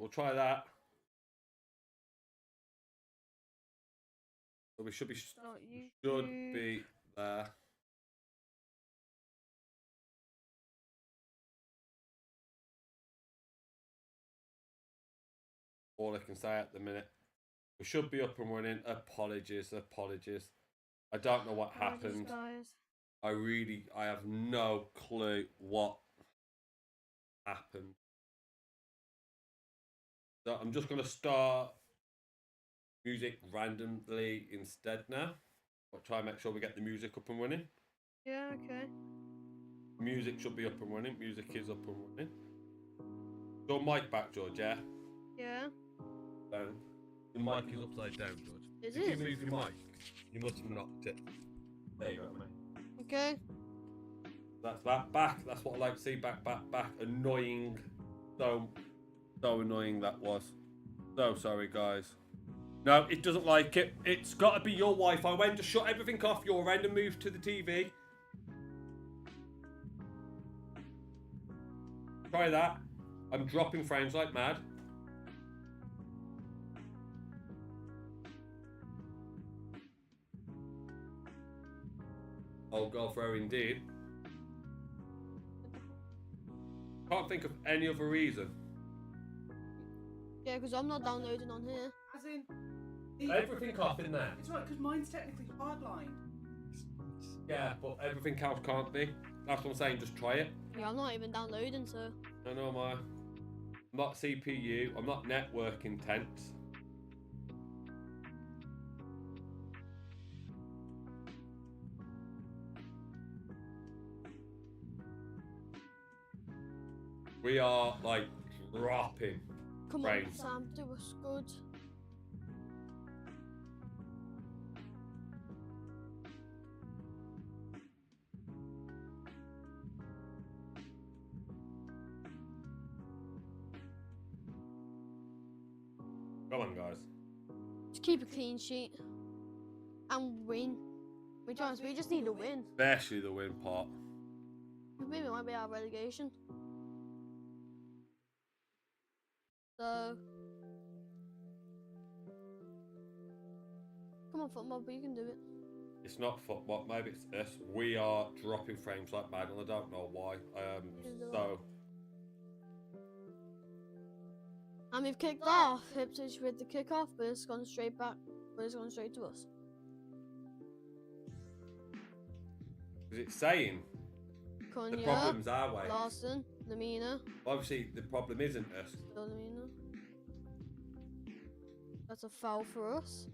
we'll try that. So we should be there. All I can say at the minute. We should be up and running. Apologies. I don't know what happened. Guys. I have no clue what happened. So I'm just going to start music randomly instead now. I'll try and make sure we get the music up and running. Yeah, okay. Music should be up and running. Music is up and running. Your mic back, George, yeah? Yeah. Your mic is upside down, George. Is if it? you move your mic, you must have knocked it. There you go, mate. Okay. That's that. Back. That's what I like to see. Back. Annoying. So annoying that was. So sorry, guys. No, it doesn't like it. It's got to be your Wi-Fi. When to shut everything off your end and move to the TV. Try that. I'm dropping frames like mad. Oh, God, for indeed. Can't think of any other reason. Yeah, because I'm not downloading on here. As in... Everything off in there. It's right, because mine's technically hardlined. Yeah, but everything else can't be. That's what I'm saying, just try it. Yeah, I'm not even downloading, so... I know, I'm not CPU, I'm not network intense. We are, like, dropping Come frames. on, Sam, do us good. Come on, guys. Just keep a clean sheet. And win. We just need a win. Especially the win part. Maybe it might be our relegation. So... Come on, football, but you can do it. It's not football, maybe it's us. We are dropping frames like mad, and I don't know why. So... And we've kicked off Ipswich with the kick-off, but it's gone straight back. But it's gone straight to us. Is it saying Cunha, the problem's our way? Larson, Lamina. Obviously, the problem isn't us. Still Lamina. That's a foul for us.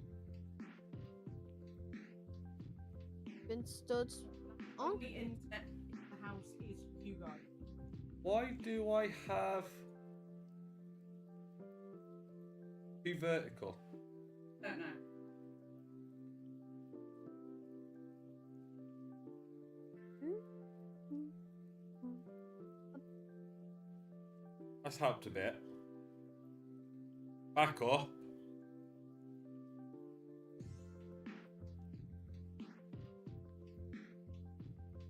Been stood on. The internet in the house is you guys. Why do I have two vertical? Don't know. That's helped a bit. Back up.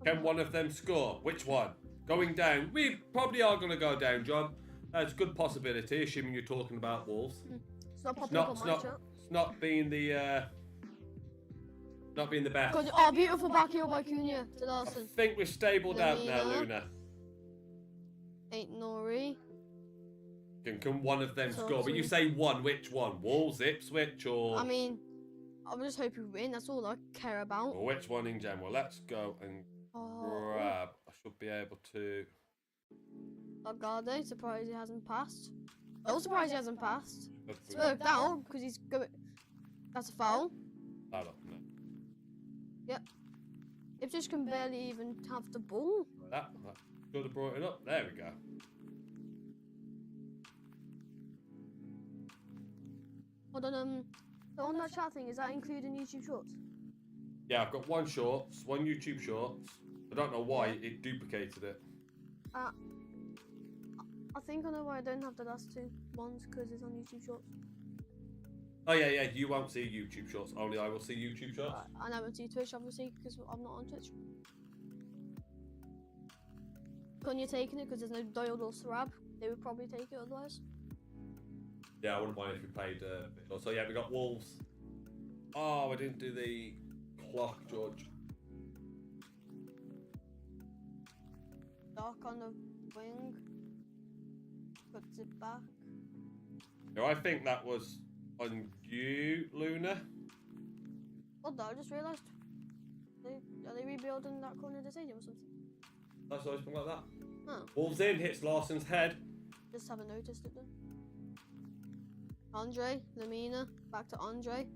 Can one of them score? Which one? Going down? We probably are going to go down, John. That's a good possibility, assuming you're talking about Wolves. It's not popping up on my chat. It's not being the best. Oh, beautiful back heel by Cunha to I Larson. think we're stabled out now, Lamina. Luna. Ain't Nori. Can one of them So score? But you say one. Which one? Wolves, Ipswich, or? I mean, I'm just hoping we win. That's all I care about. Or which one in general? Let's go and grab. I should be able to. Lagarde, surprised he hasn't passed. I'm surprised he hasn't passed. It's That, worked out because he's going. That's a foul. no. Yep. Ipswich can barely even have the ball. That should have brought it up. There we go. Hold on, so on that chat thing, is that including YouTube Shorts? Yeah, I've got one shorts, one YouTube shorts. I don't know why it duplicated it. I think I know why I don't have the last two ones, because it's on YouTube Shorts. Oh yeah, you won't see YouTube shorts. Only I will see YouTube shorts. I never see Twitch, obviously, because I'm not on Twitch. Couldn't you taking it, because there's no Doyle or Sarab? They would probably take it otherwise. Yeah, I wouldn't mind if we played a bit more. So yeah, we got Wolves. Oh, I didn't do the clock, George. Dark on the wing. Puts it back. No, I think that was on you, Luna. Oh, no, I just realised. Are they rebuilding that corner of the stadium or something? That's always been like that. Oh, Wolves in, hits Larson's head. just haven't noticed it then. Andre, Lamina, back to Andre.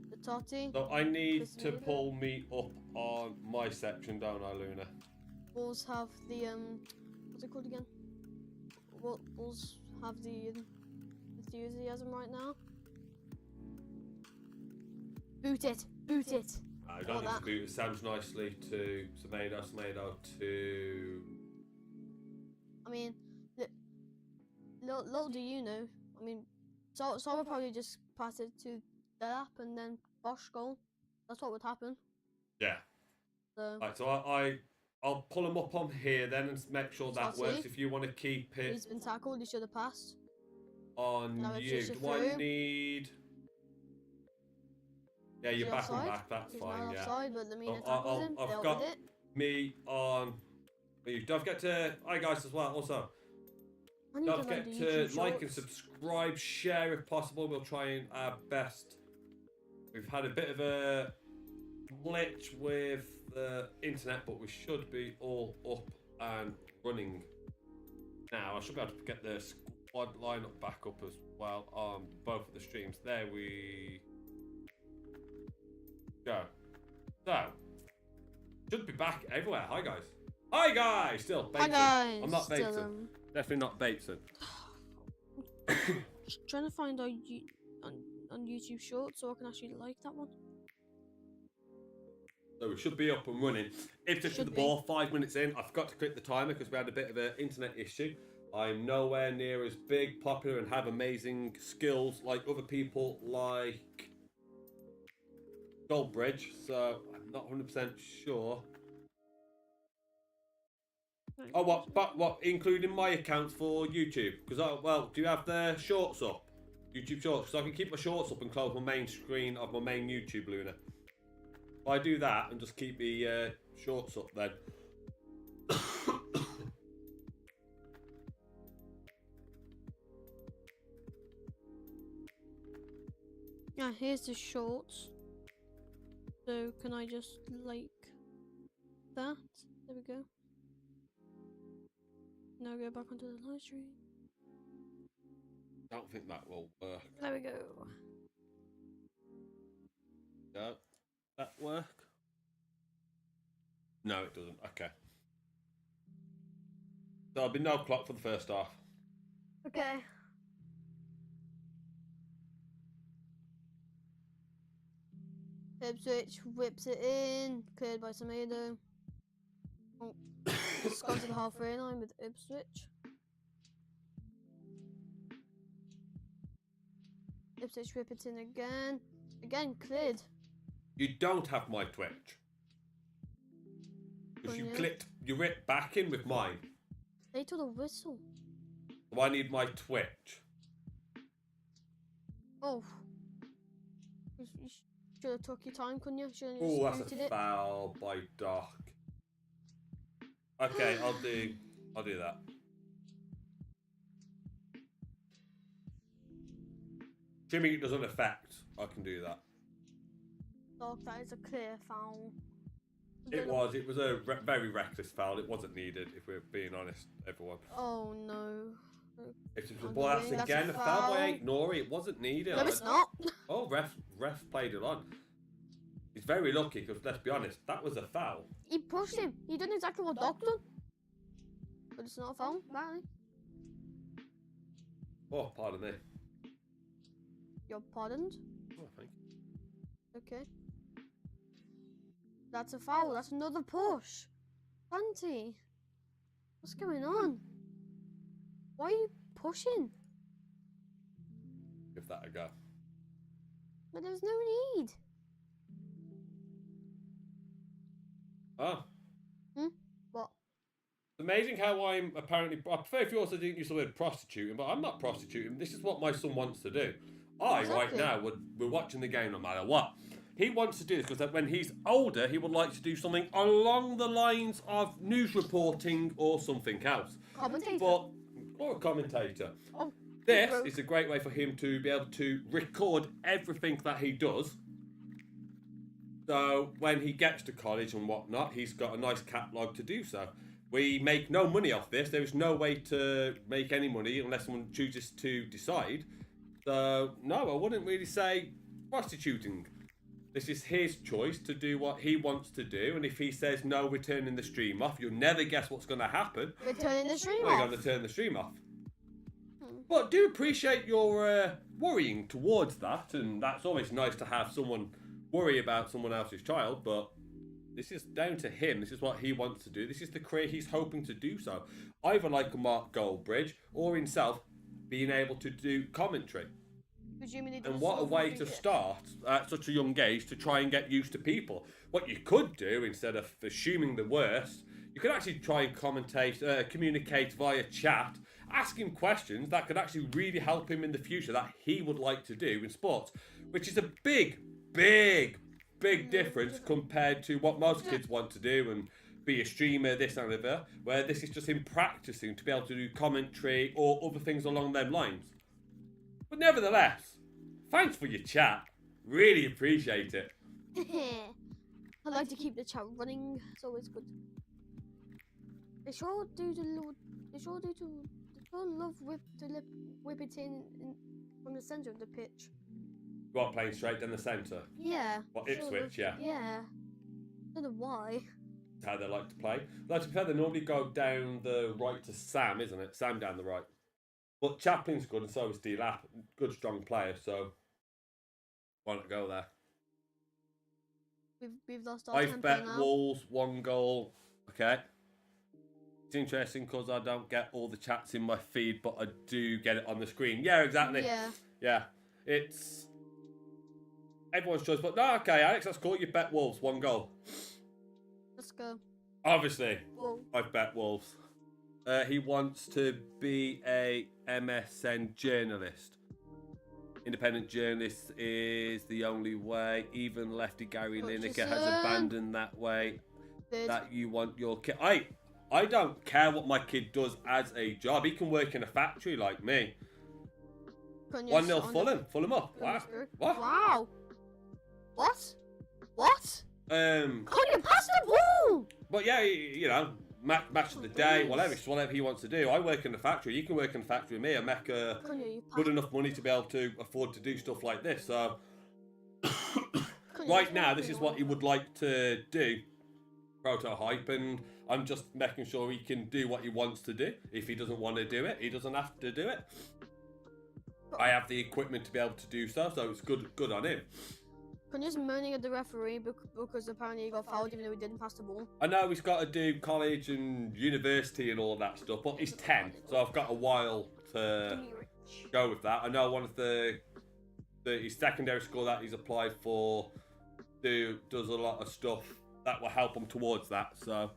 The Totti. So I need Chris to Miller. pull me up on my section, don't I, Luna? Wolves have the what's it called again? Wolves have the enthusiasm right now. Boot it, boot it. I don't need to boot. It sounds nicely to Semedo to. I mean, little do you know. I mean, so will probably just pass it to the app and then Bosch goal. That's what would happen. Yeah. So Right, so I'll pull him up on here then and make sure that Totti. works. If you want to keep it he's been tackled. He should have passed. on Now you, Patricia do I through. need? Yeah, Is you're he back and offside? back. That's He's fine. not Yeah. offside, but Lamina So tackled him. I've Dealt got with it. me on. You don't forget to. Hi guys as well. Also, I need don't to learn forget the to YouTube like and shorts. subscribe, share if possible. We'll try and our best. We've had a bit of a glitch with the internet, but we should be all up and running now. I should be able to get the squad lineup back up as well on both of the streams. There we go. So, should be back everywhere. Hi guys. Hi guys. Still Bateson. Hi guys. I'm not Still, Bateson. Definitely not Bateson. just trying to find on YouTube Shorts so I can actually like that one. So we should be up and running. Ipswich with the ball, 5 minutes in. I forgot to click the timer because we had a bit of an internet issue. I'm nowhere near as big, popular, and have amazing skills like other people like Goldbridge. So I'm not 100% sure. Oh, what? Including my accounts for YouTube? Because, well, do you have the shorts up? YouTube shorts? Because I can keep my shorts up and close my main screen of my main YouTube, Luna. If I do that and just keep the shorts up then. Yeah, here's the shorts. So can I just like that? There we go. Now go back onto the live stream. Don't think that will work. There we go. No. That work? No, it doesn't. Okay. There'll be no clock for the first half. Okay. Ipswich whips it in, cleared by Semedo. Oh, it's gone to the halfway line with Ipswich. Ipswich whip it in again. Again, cleared. You don't have my Twitch. Because Oh, you yeah? ripped back in with mine. They took the whistle. So I need my Twitch. Oh. You should have took your time, couldn't you? Should have Oh, that's booted a it. foul by Doc. Okay, I'll do that. Assuming it doesn't affect, I can do that. Dog, that is a clear foul. It was a very reckless foul. It wasn't needed, if we're being honest, everyone. Oh no. If it was, On well, the that's wing, that's again a a foul by foul. Nori. It wasn't needed. No, it's not. Oh, ref played it on. He's very lucky because let's be honest, that was a foul. He pushed him. He did exactly what Doc done. But it's not a foul, apparently. Oh, pardon me. You're pardoned. Oh, thank you. Okay. That's a foul. That's another push. Santi. What's going on? Why are you pushing? Give that a go. But there's no need. Oh, What? It's amazing how I'm apparently. I prefer if you also didn't use the word prostituting, but I'm not prostituting. This is what my son wants to do. Right Exactly. now, we're watching the game no matter what. He wants to do this because when he's older, he would like to do something along the lines of news reporting or something else. Commentator. Or a commentator. Oh, This bro. is a great way for him to be able to record everything that he does. So when he gets to college and whatnot, he's got a nice catalogue to do so. We make no money off this. There is no way to make any money unless someone chooses to decide. So, no, I wouldn't really say prostituting. This is his choice to do what he wants to do. And if he says, no, we're turning the stream off, you'll never guess what's going to happen. We're turning the stream We're off. going to turn the stream off. But do appreciate your worrying towards that. And that's always nice to have someone worry about someone else's child. But this is down to him. This is what he wants to do. This is the career he's hoping to do so. Either like a Mark Goldbridge or himself being able to do commentary. And what a way to start at such a young age to try and get used to people. What you could do, instead of assuming the worst, you could actually try and communicate via chat, ask him questions that could actually really help him in the future that he would like to do in sports, which is a big difference compared to what most kids want to do and be a streamer, this and that, where this is just him practicing to be able to do commentary or other things along them lines. But nevertheless, thanks for your chat. Really appreciate it. I like to keep the chat running. It's always good. They sure love whip it in from the centre of the pitch. What, playing straight down the centre? Yeah. What, Ipswich, yeah? Yeah. Don't know why. That's how they like to play. Like to be fair, they normally go down the right to Sam, isn't it? Sam down the right. But Chaplin's good and so is D-Lap. Good, strong player, so why not go there? We've lost our I've tempo bet now. Wolves 1 goal. Okay. It's interesting because I don't get all the chats in my feed, but I do get it on the screen. Yeah, exactly. Yeah. Yeah. It's everyone's choice, but no, okay, Alex, that's cool. You bet Wolves 1 goal. Let's go. Obviously, Whoa. I've bet Wolves. He wants to be a MSN journalist. Independent journalist is the only way. Even lefty Gary Lineker has abandoned that way. That you want your kid. I don't care what my kid does as a job. He can work in a factory like me. 1-0 Fulham. Fulham up. Wow. What? Wow. What? Can't you pass the ball? But yeah, you know, match of the day, whatever he wants to do. I work in the factory. You can work in the factory with me. I make good enough money to be able to afford to do stuff like this. So right now, this is what he would like to do. Proto hype, and I'm just making sure he can do what he wants to do. If he doesn't want to do it, he doesn't have to do it. I have the equipment to be able to do so it's good on him. Kanye's moaning at the referee because apparently he got fouled even though he didn't pass the ball. I know he's got to do college and university and all that stuff, but he's 10, so I've got a while to go with that. I know one of his secondary school that he's applied for does a lot of stuff that will help him towards that, so.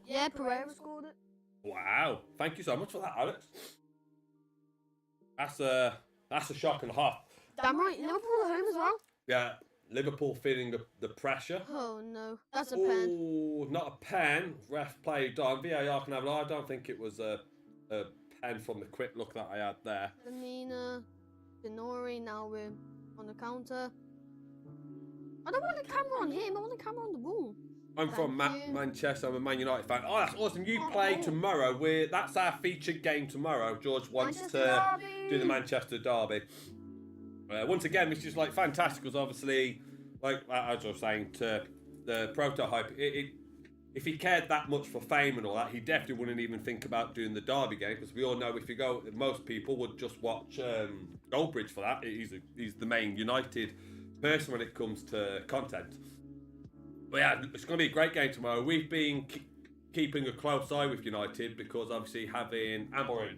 Yeah, Pereira scored it. Wow, thank you so much for that, Alex. That's a shock and a half. Damn right, Liverpool at home as well. Yeah, Liverpool feeling the pressure. Oh no, that's a pen. Oh, not a pen. Ref played on. VAR can have it. I don't think it was a pen from the quick look that I had there. Lamina, Denori, now we're on the counter. I don't want the camera on him, I want the camera on the ball. I'm from Manchester. I'm a Man United fan. Oh, that's awesome. You play tomorrow. That's our featured game tomorrow. George wants to do the Manchester Derby. Once again, which is like fantastic because obviously, like as I was saying to the Proto hype, if he cared that much for fame and all that, he definitely wouldn't even think about doing the Derby game because we all know if you go, most people would just watch Goldbridge for that. He's the main United person when it comes to content. But yeah, it's going to be a great game tomorrow. We've been keeping a close eye with United because obviously having Almiron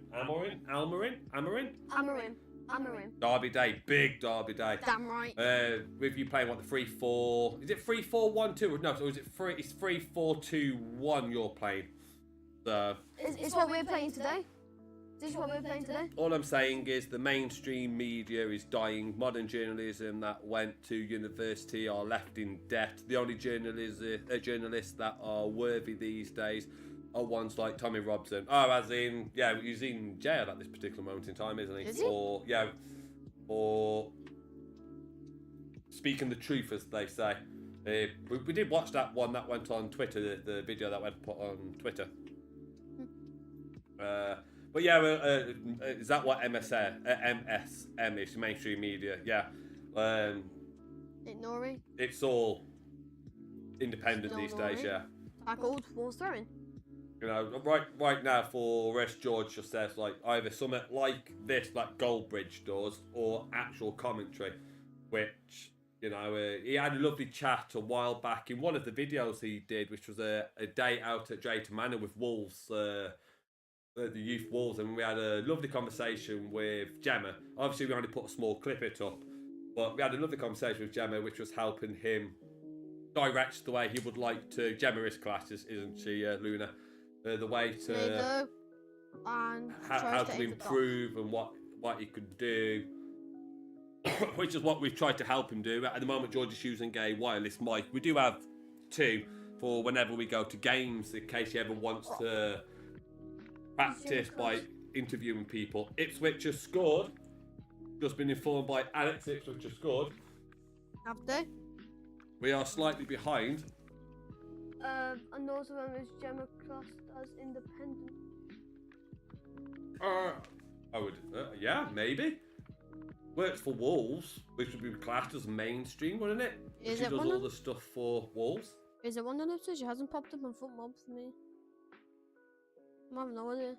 Hammering. Derby day, big Derby day. Damn right. With you playing what the 3-4? Is it 3-4-1-2? No, so is it 3? It's 3-4-2-1. You're playing. So It's what we're playing today. This is what we're playing today. all I'm saying is the mainstream media is dying. Modern journalism that went to university are left in debt. The only journalists that are worthy these days are ones like Tommy Robson. Oh, as in, yeah, he's in jail at this particular moment in time, isn't he? Is he? Or speaking the truth, as they say. We did watch that one that went on Twitter, the video that went put on Twitter. But yeah, is that what MSM is? Mainstream media, yeah. Ignoring. It's all independent Still these days, ignoring. yeah. Tackled, walls thrown. You know, right now for us, George just says like either something like this, like Goldbridge does, or actual commentary, which, you know, he had a lovely chat a while back in one of the videos he did, which was a day out at Drayton Manor with Wolves, the youth Wolves, and we had a lovely conversation with Gemma. Obviously, we only put a small clip it up, but we had a lovely conversation with Gemma, which was helping him direct the way he would like to. Gemma is class, isn't she, Luna? The way to And how to improve and what he could do, which is what we've tried to help him do. At the moment, George is using a wireless mic. We do have two for whenever we go to games, in case he ever wants to practice by interviewing people. Ipswich has scored. Just been informed by Alex, Ipswich has scored. Have they? We are slightly behind. And also when is Gemma classed as independent? I would, yeah, maybe. Works for Wolves, which would be classed as mainstream, wouldn't it? Is she it does one all of- the stuff for Wolves. Is it one of those? She hasn't popped up on FootMob for me. I have no idea.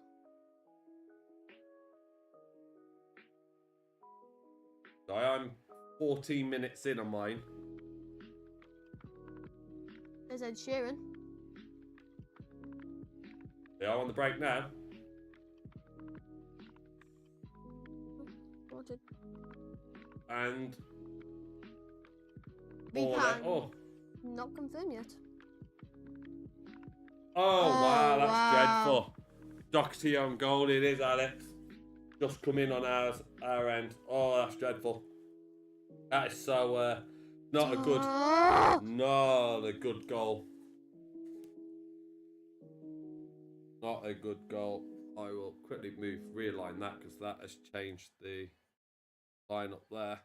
I'm 14 minutes in on mine. Is Ed Sheeran? They are on the break now. Wanted. And We oh, can. oh. Not confirmed yet. Oh, wow, that's wow. dreadful. Doherty on goal, it is, Alex. Just come in on our end. Oh, that's dreadful. That is so not a good goal. Not a good goal. I will quickly realign that because that has changed the line up there.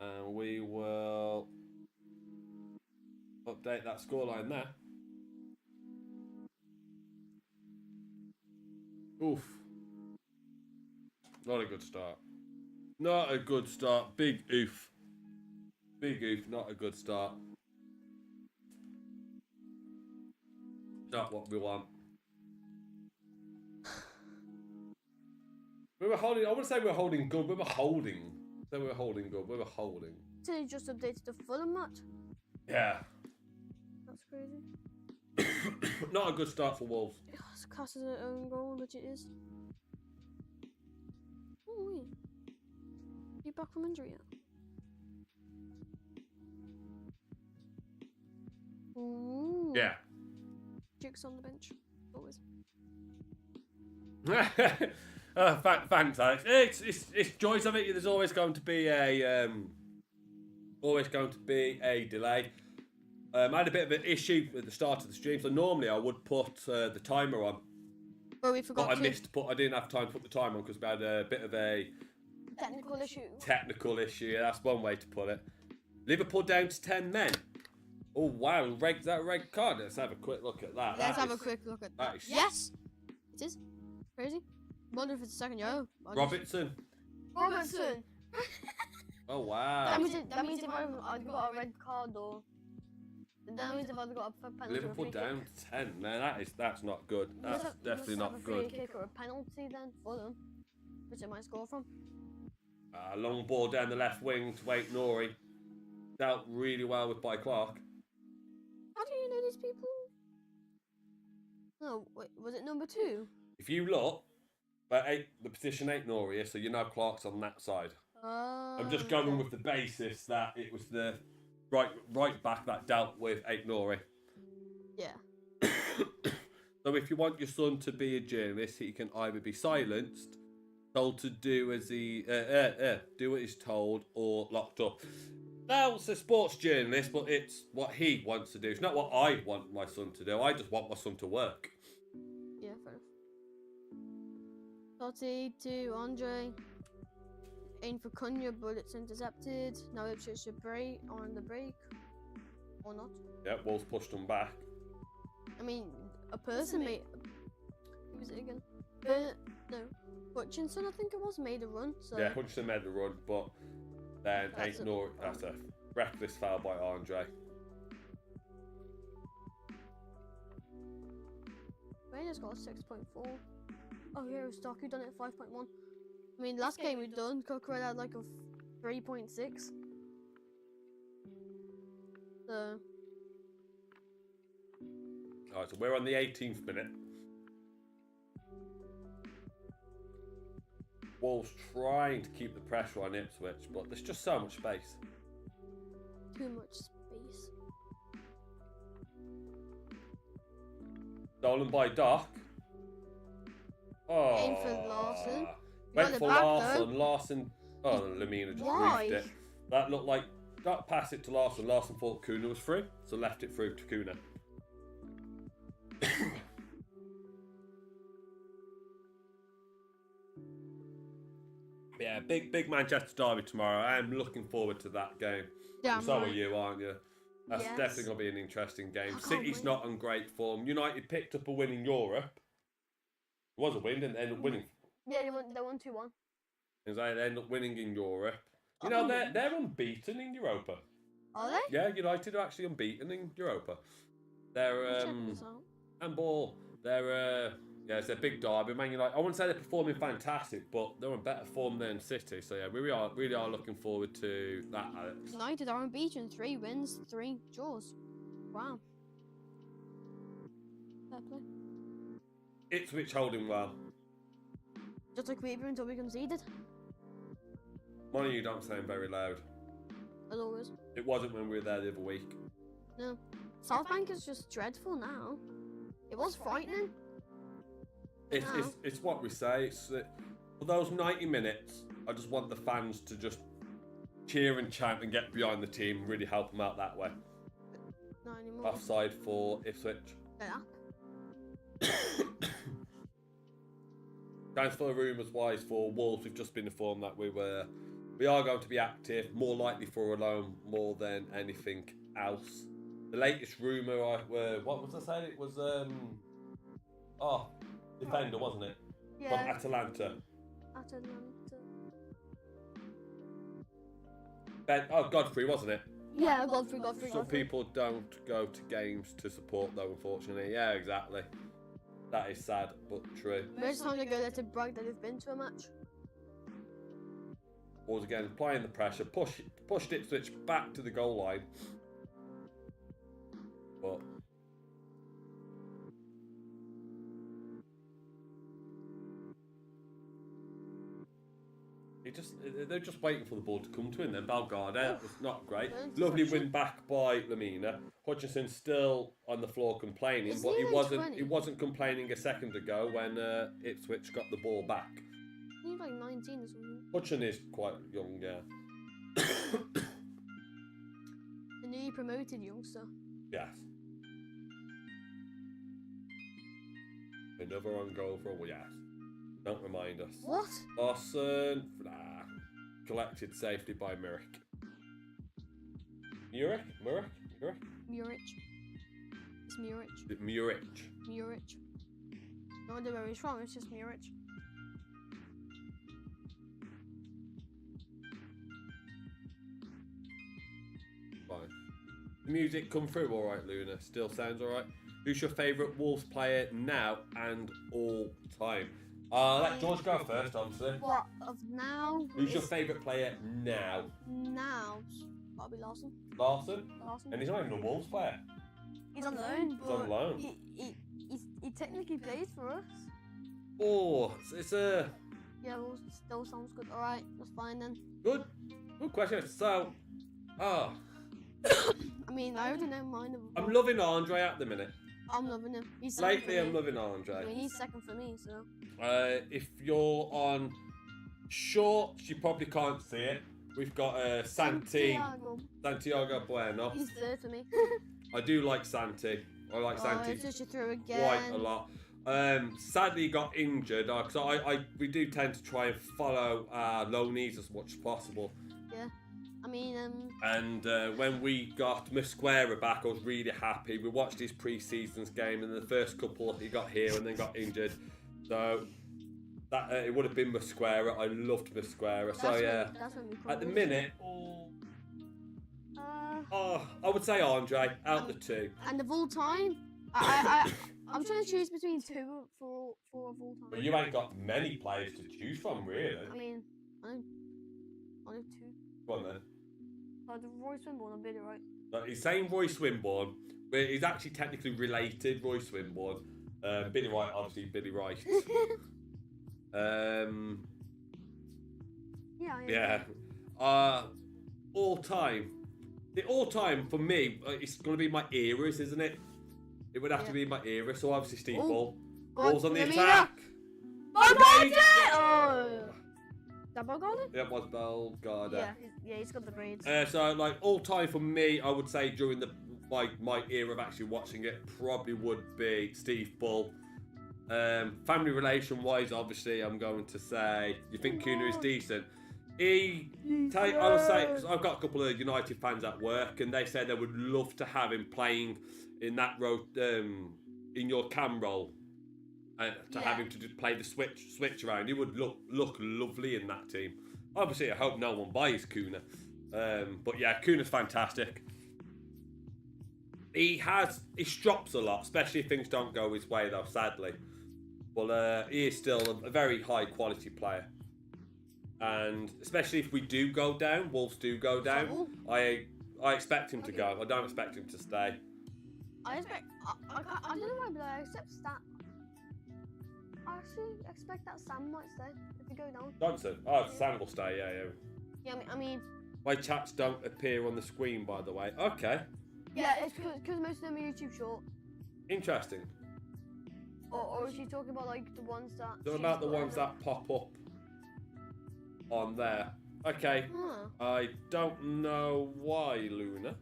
And we will update that scoreline there. Oof. Not a good start. Not a good start. Big oof. Big oof. Not a good start. Not what we want. We were holding. I wouldn't say we were holding good. We were holding. Say we were holding good. We were holding. So you just updated the Fulham match? Yeah. That's crazy. Not a good start for Wolves. It's classed as an own goal, which it is. Oh wait. You back from injury yet? Ooh. Yeah. Duke's on the bench. Always. Thanks, Alex. It's joys of it. There's always going to be a delay. I had a bit of an issue at the start of the stream, so normally I would put the timer on, But we forgot but to. I didn't have time to put the timer on because we had a bit of a Technical issue. Yeah, that's one way to put it. Liverpool down to 10 men. Oh wow, that red card. Let's have a quick look at that. Let's have a quick look at that. is- Yes! It is. Crazy. Wonder if it's a second yo. Robertson. Robertson! Oh wow. That means if I've got a red card or. That means if I've got a penalty. Liverpool or a free down to 10. Man, that's not good. kick. That's Must definitely have not a free good. kick or a penalty then for them, which they might score from. Long ball down the left wing to Wait Nori. Dealt really well with by Clark. How do you know these people? No, wait, was it number 2? If you look, But the position ain't Noria, so you know Clark's on that side. I'm just going with the basis that it was the right back that dealt with Nori. Yeah. So if you want your son to be a journalist, he can either be silenced, told to do as he do what he's told, or locked up. Now it's a sports journalist, but it's what he wants to do. It's not what I want my son to do. I just want my son to work. Yeah, fair enough. Totti to Andre. Aim for Cunha, bullets intercepted. Now Ipswich should break on the break. Or not. Yeah, Wolves pushed them back. I mean, a person made. Who was it again? No. Hutchinson, I think it was, made a run. So. Yeah, Hutchinson made the run, but then That's that's a reckless foul by Andre. Rangers got a 6.4. Oh yeah, it was Stocky done it at 5.1. I mean, last game we done, Cockerell had like a 3.6. So. Alright, so we're on the 18th minute. Wolves trying to keep the pressure on Ipswich, but there's just so much space. Too much space. Stolen by Doc. Oh. Aim for Larson. Went for Larson. Though. Larson. Oh, Lamina just Why? briefed it. That looked like Doc passed it to Larson. Larson thought Kuna was free, so left it through to Kuna. Yeah, big Manchester derby tomorrow. I'm looking forward to that game. Yeah, So are you, aren't you? That's Yes. definitely going to be an interesting game. I can't City's wait. not on great form. United picked up a win in Europe. It was a win, didn't they end up winning? Yeah, they won 2-1. They end up winning in Europe. You know, they're unbeaten in Europa. Are they? Yeah, United are actually unbeaten in Europa. They're Check this out. handball. They're it's their big derby. Man United. I wouldn't say they're performing fantastic, but they're in better form than City. So yeah, we really are looking forward to that, Alex. United are unbeaten, 3 wins, 3 draws. Wow. Fair play. Ipswich holding well. Just like we were until we conceded, One of you don't sound very loud. as always. It wasn't when we were there the other week. No. South Bank is just dreadful now. It was frightening. It's what we say. It's for those 90 minutes, I just want the fans to just cheer and chant and get behind the team, really help them out that way. Not anymore. Offside for Ipswich. Yeah. Transfer rumours wise for Wolves, we've just been informed that we are going to be active, more likely for a loan more than anything else. The latest rumour, what was I saying? It was defender, wasn't it? From Yeah. Atalanta. Atalanta. Godfrey, wasn't it? Yeah, Godfrey. Some people don't go to games to support though, unfortunately. Yeah, exactly. That is sad, but true. Maybe it's time to go there to brag that they've been to a match. Once again, applying the pressure, pushed Ipswich back to the goal line. But they're just waiting for the ball to come to him. Then Belgrade was not great. Lovely win back by Lamina. Hutchinson still on the floor complaining, Isn't but he he like wasn't. 20? He wasn't complaining a second ago when Ipswich got the ball back. He's like 19 or something. Hutchinson is quite young, yeah. The newly promoted youngster. Yes. Another on goal for a yes. Don't remind us. What? Larson, collected safely by Muric. Muric? Muric. It's Muric. Muric. No idea where he's from, it's just Muric. Fine. The music come through alright, Luna. Still sounds alright. Who's your favourite Wolves player now and all time? Let George go first, honestly. What, of now? Who's your favourite player now? Now? Bobby Larson. Larson? Larson. And he's not even a Wolves player. He's on loan. He's on loan. He technically plays for us. Oh, it's a Yeah, well, still sounds good. All right, that's fine then. good question. So, ah, I mean, I already know mine. I'm loving Andre at the minute. I'm loving him. He's second Lately, for I'm me. loving I Andre. mean, he's second for me, so. If you're on shorts, you probably can't see it. We've got Santiago Bueno. He's third for me. I do like Santi. I like Santi It's just you through again. quite a lot. Sadly, he got injured because we do tend to try and follow our loanees as much as possible. Yeah. I mean, And when we got Mosquera back, I was really happy. We watched his pre-seasons game, and the first couple he got here and then got injured. So that it would have been Mosquera. I loved Mosquera. So yeah, that's when we at the called. minute, I would say Andre out the two. And of all time, I'm trying to choose between two for of all time. But you ain't got many players to choose from, really. I mean, only two. Go on then. The Roy Swinburne and Billy Wright. No, he's saying Roy Swinburne, but he's actually technically related, Roy Swinburne. Billy Wright, obviously Billy Wright. Yeah. All time. The all time for me, it's going to be my eras, isn't it? It would have to be my era. So obviously Steve Ball. Ball's on the attack. That Belgarden? That was Belgarden. Yeah, he's got the braids. So like all time for me, I would say during my era of actually watching it, probably would be Steve Bull. Family relation wise, obviously, I'm going to say you think Kuna is decent. I would say, because I've got a couple of United fans at work, and they say they would love to have him playing in that role, in your cam role. To have him to just play the switch around, he would look lovely in that team. Obviously, I hope no one buys Kuna, but yeah, Kuna's fantastic. He drops a lot, especially if things don't go his way, though. Sadly, well, he is still a very high quality player, and especially if we do go down, Wolves do go down. I expect him to go. I don't expect him to stay. I don't know why, but I accept that. I actually expect that Sam might stay if we go down. Johnson? Sam will stay, yeah. Yeah, I mean... My chats don't appear on the screen, by the way. Okay. Yeah, it's because most of them are YouTube short. Interesting. Or is she talking about, like, the ones that... What about the ones that pop up on there? Okay. Huh. I don't know why, Luna.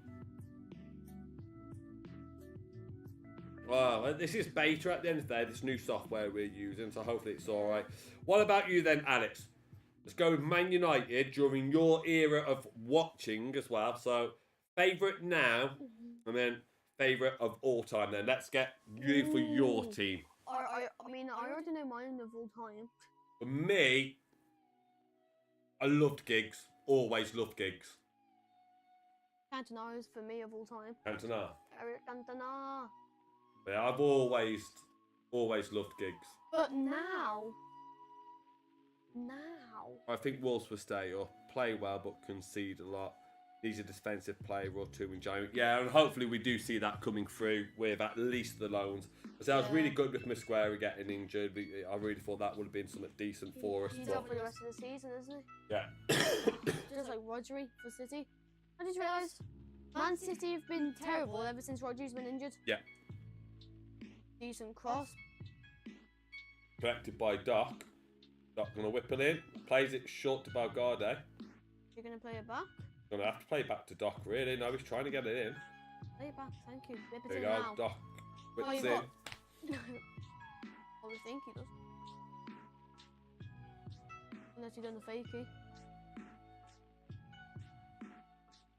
Well, this is beta at the end of the day, this new software we're using, so hopefully it's alright. What about you then, Alex? Let's go with Man United during your era of watching as well. So, favourite now, and then favourite of all time then. Let's get you for your team. I mean, I already know mine of all time. For me, I loved Giggs. Always loved Giggs. Cantona is for me of all time. Cantona. Eric Cantona. Yeah, I've always loved Giggs. But now, I think Wolves will stay or play well but concede a lot. Needs a defensive player or two in Giant. Yeah, and hopefully we do see that coming through with at least the loans. I was really good with Mosquera getting injured. I really thought that would have been something decent for us. He's out for the rest of the season, isn't he? Yeah. Just like Rodri for City. I just realised Man City have been terrible ever since Rodri's been injured. Yeah. Decent cross. Collected by Doc. Doc gonna whip it in. Plays it short to Belgarde. You're gonna play it back? Gonna have to play back to Doc, really. No, he's trying to get it in. Play it back, thank you. Whip it There in you go, now. Doc whips you've in. got- I would think he does. Unless you've done the fakey.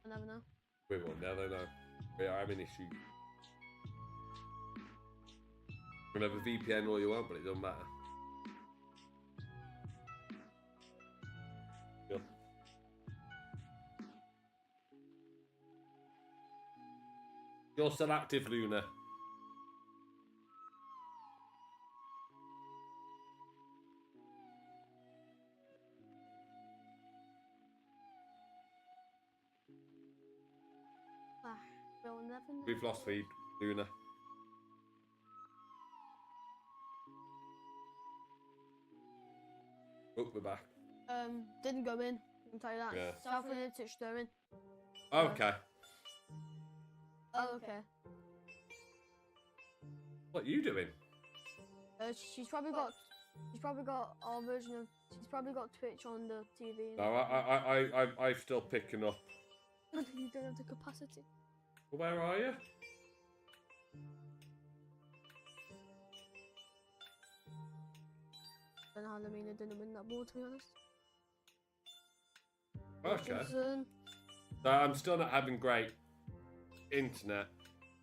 I never know. We will never know. We are having issues. You can have a VPN all you want, but it doesn't matter. Yeah. You're still active, Luna. We'll never know. We've lost feed, Luna. Oh, we're back. Didn't go in. I can tell you that. Yeah. South and Ipswich they're in. Okay. Oh, okay. What are you doing? She's probably got our version of. She's probably got Twitch on the TV. No, I'm still picking up. You don't have the capacity. Well, where are you? I don't know how Lamina didn't win that ball, to be honest. Okay. Hutchinson. No, I'm still not having great internet.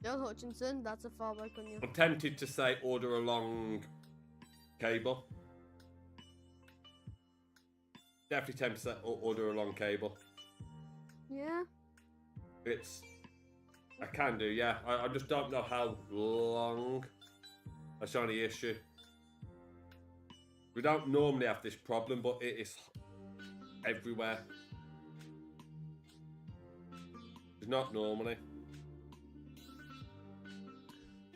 Bill Hutchinson, that's a foul by Cunha. I'm tempted to say order a long cable. Definitely tempted to say order a long cable. Yeah. I can do, yeah. I just don't know how long. That's the only issue. We don't normally have this problem, but it is everywhere. It's not normally.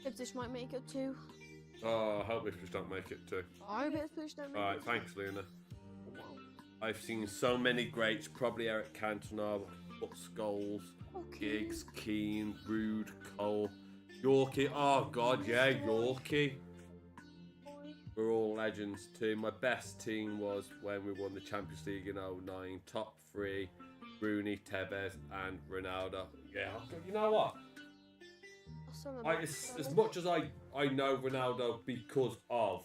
Ipswich might make it too. Oh, I hope Ipswich don't make it too. I hope Ipswich don't make Alright, it. thanks, Luna. Wow. I've seen so many greats, probably Eric Cantona, but Scholes, Okay. Giggs, Keane, Rude, Cole, Yorkie. Oh, God, yeah, Yorkie. We're all legends too. My best team was when we won the Champions League in 09. Top three, Rooney, Tevez, and Ronaldo. Yeah, you know what? As much as I know Ronaldo because of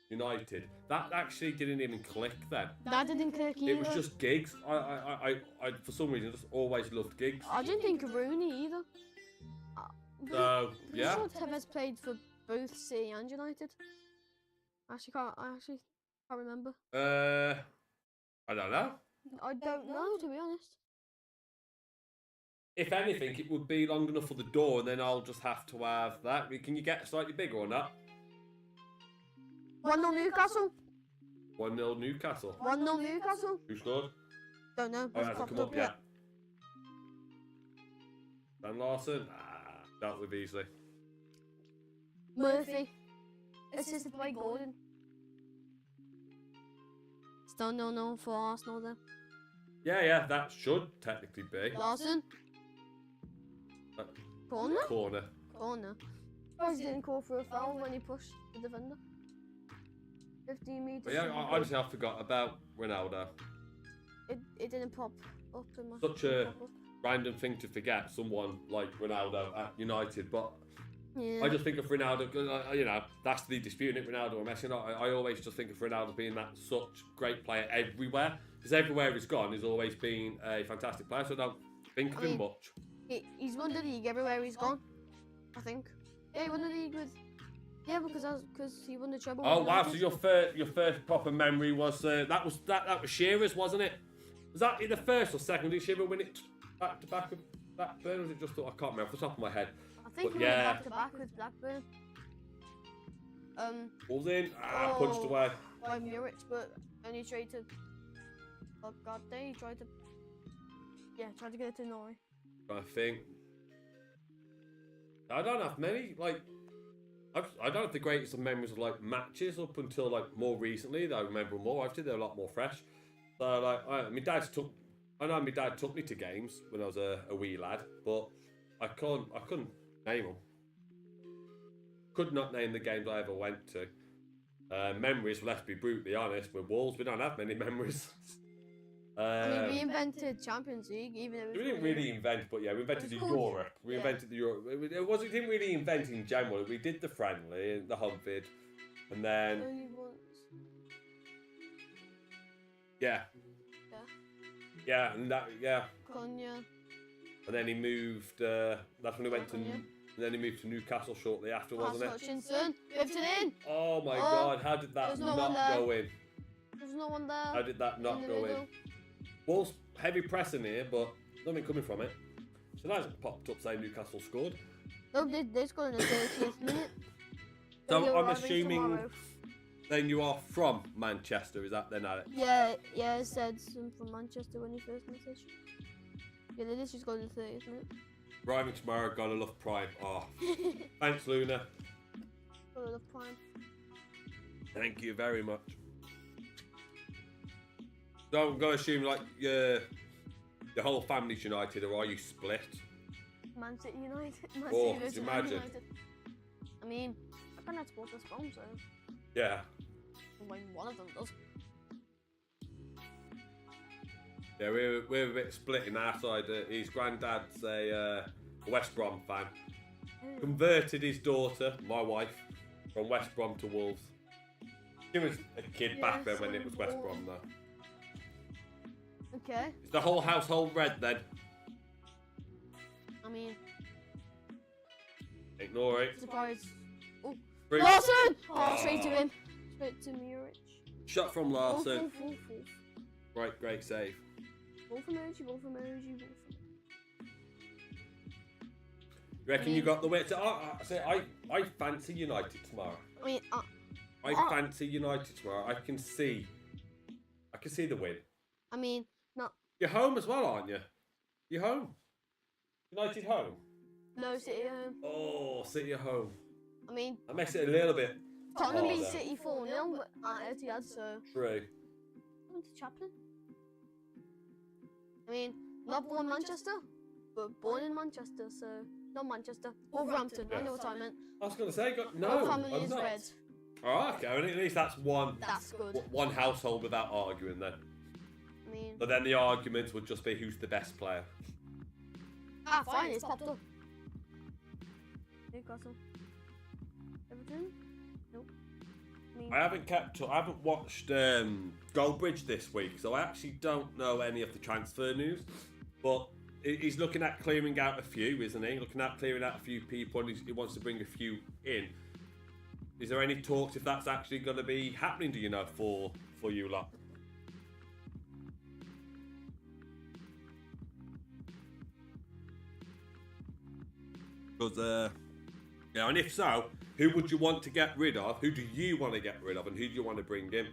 United, that actually didn't even click then. That didn't click either. It was just Giggs. I for some reason just always loved Giggs. I didn't think of Rooney either. So yeah. I thought Tevez played for both City and United. I actually can't remember. I don't know. I don't know, to be honest. If anything, it would be long enough for the door, and then I'll just have to have that. Can you get slightly bigger or not? 1-0 Newcastle. 1-0 Newcastle. 1-0 Newcastle. Who scored? Don't know. Oh, It's hasn't popped come up yet. yet. Dan Larson. Dealt with easily. Murphy. Assisted by Gordon. Still 0-0 for Arsenal then. Yeah, that should technically be. Larson. Corner? Corner. Corner. Surprised he didn't call for a foul when he pushed the defender. 15 metres. But yeah, honestly, I forgot about Ronaldo. It didn't pop up in my... Such a random thing to forget, someone like Ronaldo at United, but Yeah. I just think of Ronaldo, because, that's the dispute, isn't it, Ronaldo or Messi? I always just think of Ronaldo being that such great player everywhere, because everywhere he's gone, he's always been a fantastic player, so I don't think of him much. He's won the league everywhere he's gone, I think. Yeah, he won the league with... Yeah, because he won the treble. Oh wow! So your first proper memory was that was Shearer's, wasn't it? Was that in the first or second? Did Shearer win it back to back with Blackburn? Or was it just I can't remember off the top of my head. I think But he yeah. went back to back with Blackburn. Ball's in. Punched away. By Muric, but only tried to. Oh God, he tried to. Yeah, tried to get it to Norway. I think. I don't have many I don't have the greatest of memories of matches up until more recently that I remember more. Obviously they're a lot more fresh. So my dad took me to games when I was a wee lad, but I couldn't name them. Could not name the games I ever went to. Memories, let's be brutally honest, with Wolves we don't have many memories. I mean, we invented Champions League, even if We didn't really invent, but yeah, we invented the It's called- Europe. We yeah. invented the Europe. We didn't really invent in general. We did the friendly and the home vid, and then only once. yeah, and Cunha. and then he moved. That's when he went to. Cunha. And then he moved to Newcastle shortly after, wasn't it? Hutchinson. Whipped it in. Oh my Oh, God! How did that there's no one not there. go in? There's no one there. How did that not in the go in? middle. Wolves heavy pressing here, but nothing coming from it. So now it's popped up saying Newcastle scored. No, they scored in the 30th minute. So They're I'm arriving assuming tomorrow. then you are from Manchester, is that then, Alex? Yeah, it said some from Manchester when you first messaged. Yeah, they literally scored in the 30th minute. Arriving tomorrow, gotta love Prime. Oh, thanks, Luna. Gotta love Prime. Thank you very much. So I'm going to assume like your whole family's United, or are you split? Man City United. Man Oh, City versus could you Man imagine? United. I mean, I kind of support this film, so Yeah. when one of them does. Yeah, we're a bit split in our side. His granddad's a West Brom fan. Converted his daughter, my wife, from West Brom to Wolves. She was a kid back then when it was West Brom, though. Okay. Is the whole household red then? I mean, Ignore it. surprise. Oh, Three. Larson! Oh, straight to him. Straight to Muric. Shot from Larson. Wolf. Great save. Wolf emoji. You reckon you got the wit to... I fancy United tomorrow. I mean, I fancy United tomorrow. I can see the win. I mean, not You're home as well, aren't you? You're home. United home. no City. Oh, City at home. I mean, That makes it a little bit Tottenham beat harder. City 4-0 at Etihad, so True. went to Chaplin. I mean, not born Manchester, but born in Manchester, so not Manchester. Wolverhampton. I know what I meant. I was going to say, Whole no, family I'm is not. red. Oh, okay, well, at least that's one That's good. one household without arguing then. I mean, But then the arguments would just be who's the best player. fine, it's popped up. Newcastle. Everton? Nope. I mean, I haven't watched Goldbridge this week, so I actually don't know any of the transfer news. But he's looking at clearing out a few, isn't he? Looking at clearing out a few people, and he wants to bring a few in. Is there any talks if that's actually going to be happening? Do you know for you lot? Because yeah, and if so, who would you want to get rid of? Who do you want to get rid of, and who do you want to bring in?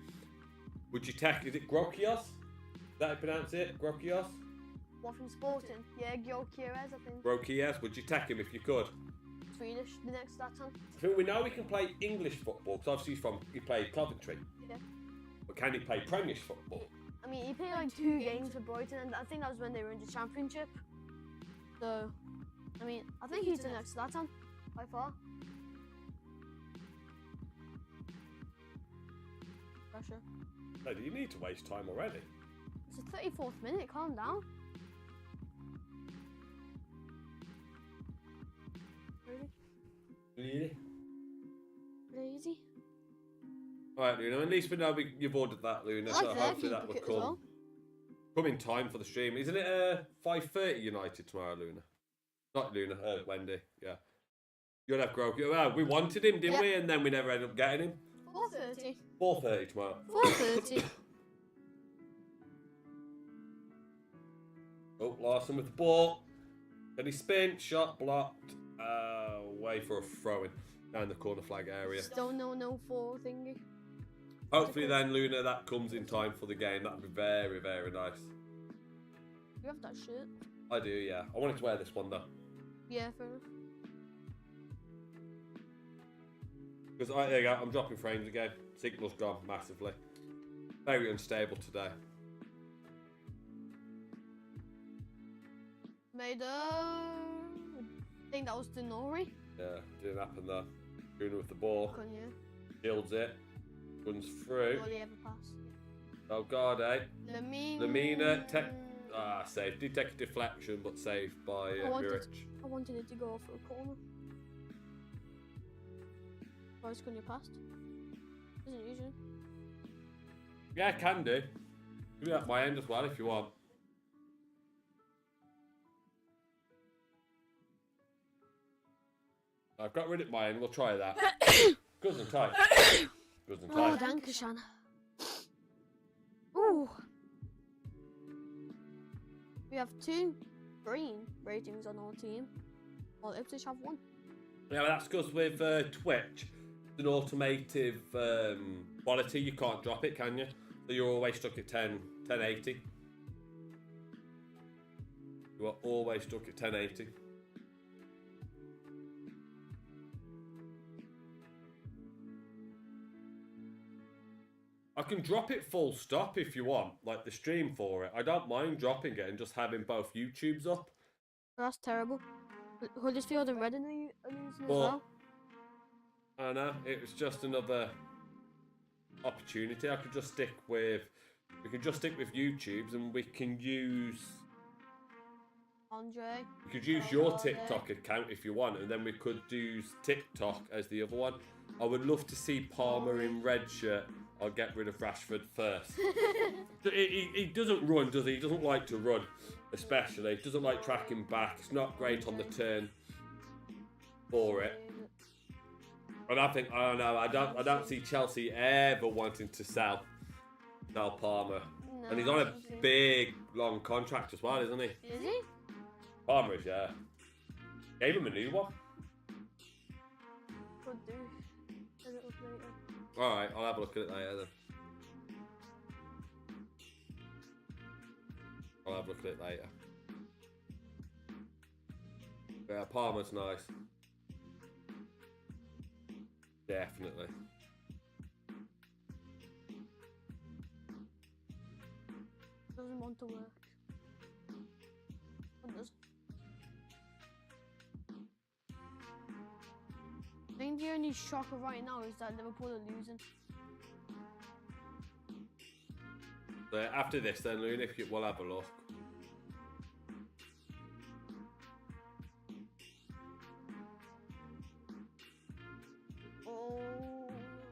Would you take? Is it Grokios? Is that how you pronounce it? Grokios? what from Sporting? Yeah, Gyökeres, I think. Grokios. Would you take him if you could? Swedish, the next Zlatan. I think we know he can play English football because obviously he played Coventry. Yeah. But can he play Premier football? I mean, he played like 2 games for Brighton, and I think that was when they were in the Championship. So, I mean, I think he's the next Zlatan, by far. Pressure. No, do you need to waste time already? It's the 34th minute, calm down. Really? Lazy. Alright, Luna, at least we know you've ordered that, Luna, I so like their hopefully that keeper will kit as come. well. Come in time for the stream. Isn't it 5:30 United tomorrow, Luna? Not Luna, Wendy, yeah. You'll have Grogu. Well, we wanted him, didn't Yep. we? And then we never ended up getting him. 4:30. 4:30 tomorrow. 4:30. Oh, Larson with the ball. Then he spin, shot blocked. Way for a throw-in down the corner flag area. Still no 4 thingy. Hopefully then, Luna, that comes in time for the game. That'd be very, very nice. You have that shirt? I do, yeah. I wanted to wear this one, though. Yeah, fair enough. Because, there you go, I'm dropping frames again. Signal's gone massively. Very unstable today. Made I think that was Denori. Yeah, didn't happen there. Luna with the ball. Couldn't you? Shields it. Runs through. Will he ever pass? Oh, God, eh? Lemina, Lemina. saved. Did take a deflection, but saved by Muric. I wanted it to go for a corner. Why couldn't you pass? Isn't it usually? Yeah, can do. Do that my end as well if you want. I've got rid of mine. We'll try that. Good and tight. Good and Oh, tight. Dankeschön. Ooh. We have 2 green ratings on our team, while Ipswich have 1. Yeah, well, that's because with Twitch, it's an automotive quality. You can't drop it, can you? So you're always stuck at 1080. You are always stuck at 1080. I can drop it full stop if you want, like the stream for it. I don't mind dropping it and just having both YouTubes up. That's terrible. Huddersfield and Reading are losing as But well. I don't know. It was just another opportunity. I could just stick with. We can just stick with YouTubes, and we can use. Andre. We could use your TikTok account if you want, and then we could use TikTok as the other one. I would love to see Palmer in red shirt. I'll get rid of Rashford first. He doesn't run, does he? He doesn't like to run, especially. He doesn't like tracking back. It's not great on the turn for it. And I think, I don't know, I don't see Chelsea ever wanting to sell Palmer. No, And he's on a big, long contract as well, isn't he? Is he? Palmer is, yeah. Gave him a new one. Could do. A little later. Alright, I'll have a look at it later then. I'll have a look at it later. Yeah, Palmer's nice. Definitely. Doesn't want to work. What does? I think the only shocker right now is that Liverpool are losing. So after this then, Loon, if you, we'll have a look.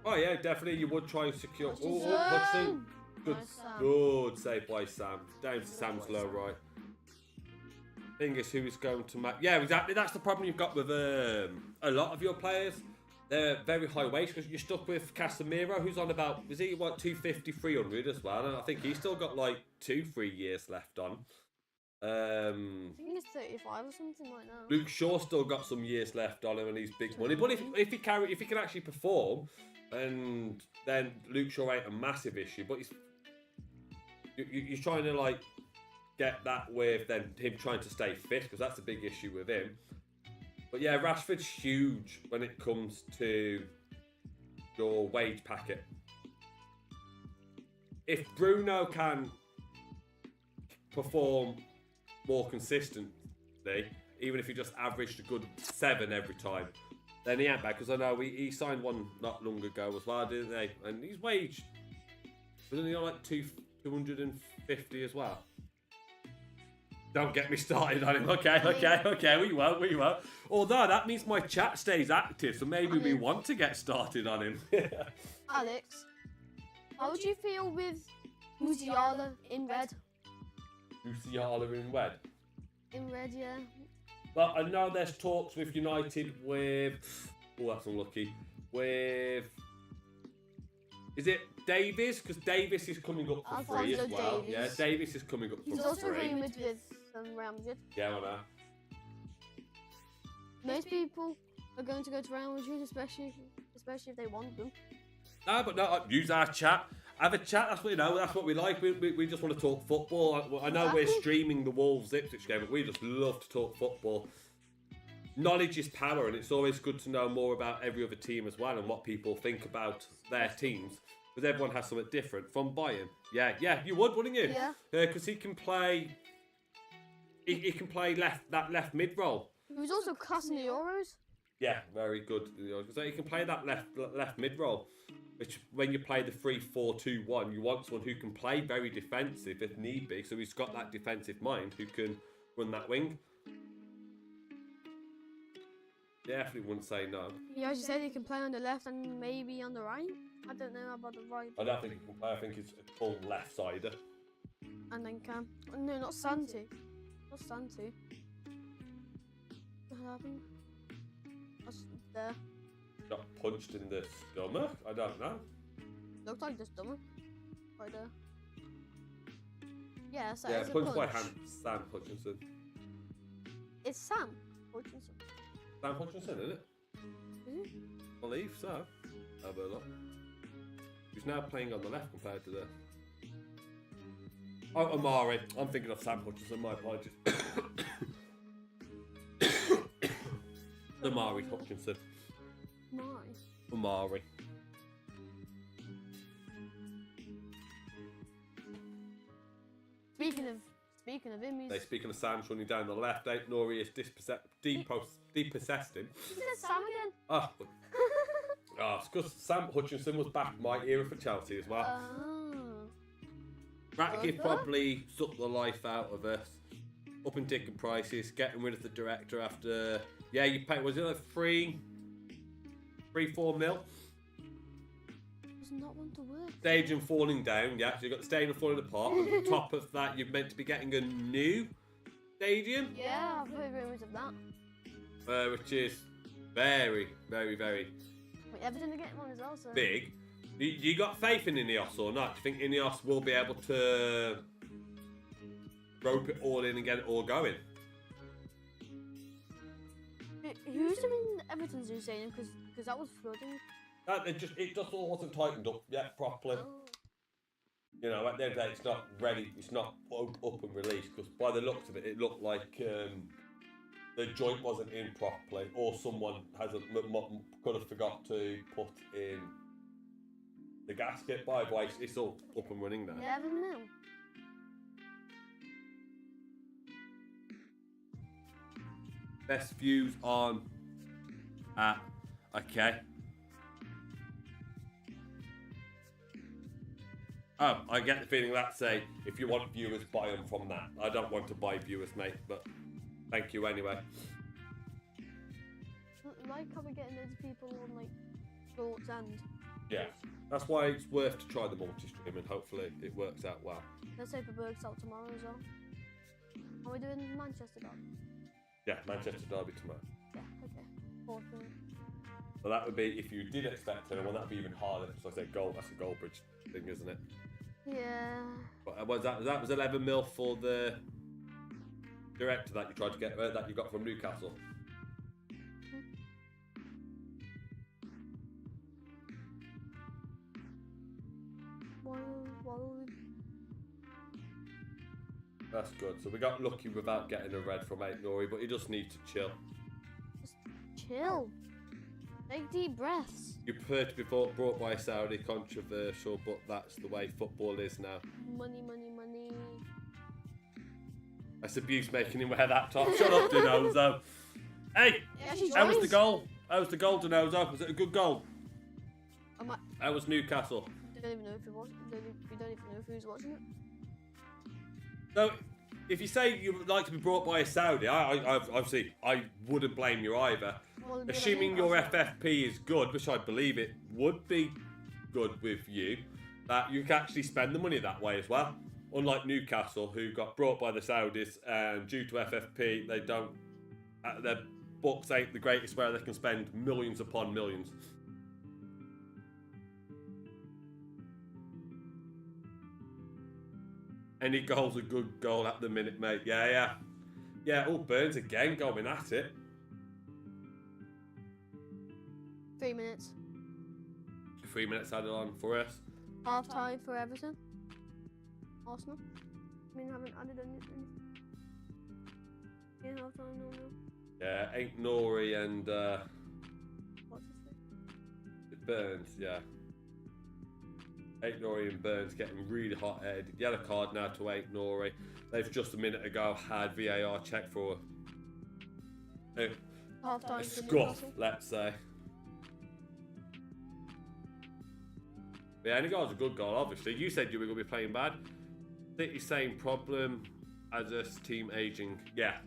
Oh yeah, definitely you would try and secure. Oh, Hudson. Good, Nice, Sam. good save by Sam. Down to Sam's low right. Thing is, who is going to match? Yeah, exactly. That's the problem you've got with a lot of your players. They're very high wage because you're stuck with Casemiro, who's on about, is he what, 250, 300 as well? And I think he's still got like 2-3 years left on. I think it's 35 or something right now. Luke Shaw still got some years left on him, and he's big money. But if he can actually perform, and then Luke Shaw ain't a massive issue. But you're trying to like get that with then him trying to stay fit, because that's a big issue with him. But yeah, Rashford's huge when it comes to your wage packet. If Bruno can perform more consistently, even if he just averaged a good 7 every time, then he ain't bad. Because I know he signed one not long ago as well, didn't they? And his wage wasn't he on like 250 as well? Don't get me started on him. Okay. We won't. Although that means my chat stays active, so maybe we want to get started on him. Alex, how would you feel with Musiala in red? Musiala in red. In red, yeah. Well, I know there's talks with United with... Oh, that's unlucky. With... Is it Davies? Because Davies is coming up for free as Alphonso well. Davies. Yeah, Davies is coming up He's for also free. rumoured with Ramsey. Yeah, I know. Most people are going to go to Real Madrid, especially if they want them. No, but no, use our chat. Have a chat, that's what you know, that's what we like. We just want to talk football. I know we're streaming the Wolves Ipswich game, but we just love to talk football. Knowledge is power, and it's always good to know more about every other team as well and what people think about their teams. Because everyone has something different. From Bayern. Yeah, you would, wouldn't you? Yeah. Because he can play... He can play that left mid role. He was also class in the Euros. Yeah, very good. So he can play that left mid role, which when you play the 3-4-2-1, you want someone who can play very defensive if need be. So he's got that defensive mind who can run that wing. Definitely wouldn't say no. Yeah, as you said, he can play on the left and maybe on the right. I don't know about the right. I don't think he can play. I think he's a full left-sider. And then Cam. No, not Santi. Not Santi. What happened? That's there. Got punched in the stomach? I don't know. Looked like the stomach. Right there. Yes, that Yeah, is a punched by punch. Sam Hutchinson. It's Sam Hutchinson. Sam Hutchinson, isn't it? Is it? I believe so. Have a look. He's now playing on the left compared to the... Oh, Amari. I'm thinking of Sam Hutchinson, my apologies. Amari Hutchinson. My. Amari. speaking of him, he's. They speaking of Sam's running down the left. Ain't Nori is depossessed him. He said Sam again. Oh, it's because Sam Hutchinson was back my era for Chelsea as well. Ratcliffe probably sucked the life out of us. Up in ticket prices, getting rid of the director after. Yeah, you paid. Was it like 3-4 mil? Was not one to work. Stadium falling down. Yeah, so you got the stadium falling apart. On top of that, you're meant to be getting a new stadium. Yeah, I've heard rumours of that. Which is very, very, very Wait, Everton are getting one as well, so. big. You got faith in Ineos or not? Do you think Ineos will be able to rope it all in and get it all going? Who's doing Everton's new stadium? Because that was flooding. It just all wasn't tightened up yet properly. Oh. You know, at the end of the day, it's not ready. It's not up and released because by the looks of it, it looked like the joint wasn't in properly, or someone could have forgot to put in the gasket. By the way, it's all up and running now. 11 mil. Best views on. Okay. Oh, I get the feeling that say if you want viewers, buy them from that. I don't want to buy viewers, mate, but thank you anyway. Like how we're getting those people on like shorts and. Yeah, that's why it's worth to try the multi-stream and hopefully it works out well. Let's hope it works out tomorrow as well. Are we doing Manchester Derby? Yeah, Manchester Derby tomorrow. Yeah, okay. 4th. So that would be, if you did expect anyone, that would be even harder because I said goal, that's a goal bridge thing, isn't it? Yeah. But was that was 11 mil for the director that you tried to get, that you got from Newcastle? Why That's good. So we got lucky without getting a red from 8 Nori, but he just needs to chill. Just chill. Take deep breaths. You prefer to be brought by a Saudi, controversial, but that's the way football is now. Money, money, money. That's abuse making him wear that top. Shut up, Denozo. Hey, how was the goal? How was the goal, Denozo? Was it a good goal? How was Newcastle? We don't even know if we don't even know if who's watching it. So, if you say you would like to be brought by a Saudi, I wouldn't blame you either. Well, it'd be like Assuming your Newcastle. FFP is good, which I believe it would be good with you, that you can actually spend the money that way as well. Unlike Newcastle, who got brought by the Saudis, and due to FFP, they don't. Their books ain't the greatest where they can spend millions upon millions. Any goal's a good goal at the minute, mate. Yeah. Oh, Burns again going at it. 3 minutes. 3 minutes added on for us. Half time for Everton. Arsenal. I mean, haven't added anything. Yeah, half time, no. Yeah, ain't Nori and What's his name? Burns, yeah. Ain't Nori and Burns getting really hot-headed. Yellow card now to Ain't Nori. They've just a minute ago had VAR check for Half a time. scuff, let's say. Yeah, any goal's a good goal, obviously. You said you were going to be playing bad. City same problem as us, team aging. Yeah.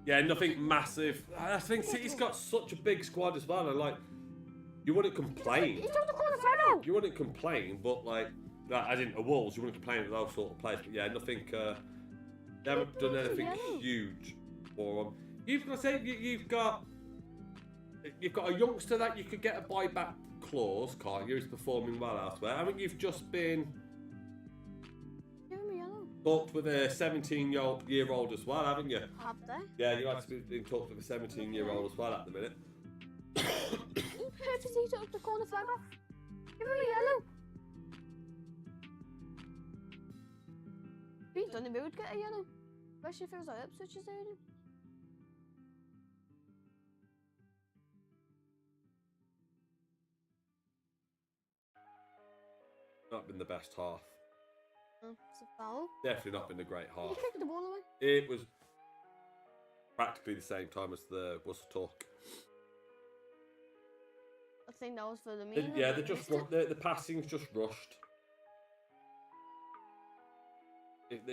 Yeah, nothing massive. I think City's got such a big squad as well, and like, you wouldn't complain. He took the corner throw now. You wouldn't complain, but like, as in a Wolves, you wouldn't complain at those sort of players. But yeah, nothing. They haven't done anything huge for them. You've got to say you've got a youngster that you could get a buyback clause, can't you? Who's performing well elsewhere. I mean, you've just been Give him a yellow. talked with a 17-year-old as well, haven't you? Have they? Yeah, you actually been talked with a 17-year-old as well at the minute. Who purposely took the corner flag off? Give him a yellow. If he'd done it, we would get a yellow. Especially if it was like Ipswich is doing it. Not been the best half. It's a foul. Definitely not been a great Did half. you kick the ball away? It was practically the same time as the Whistle Talk. I think that was for the mean. Yeah, the passing's just rushed. Just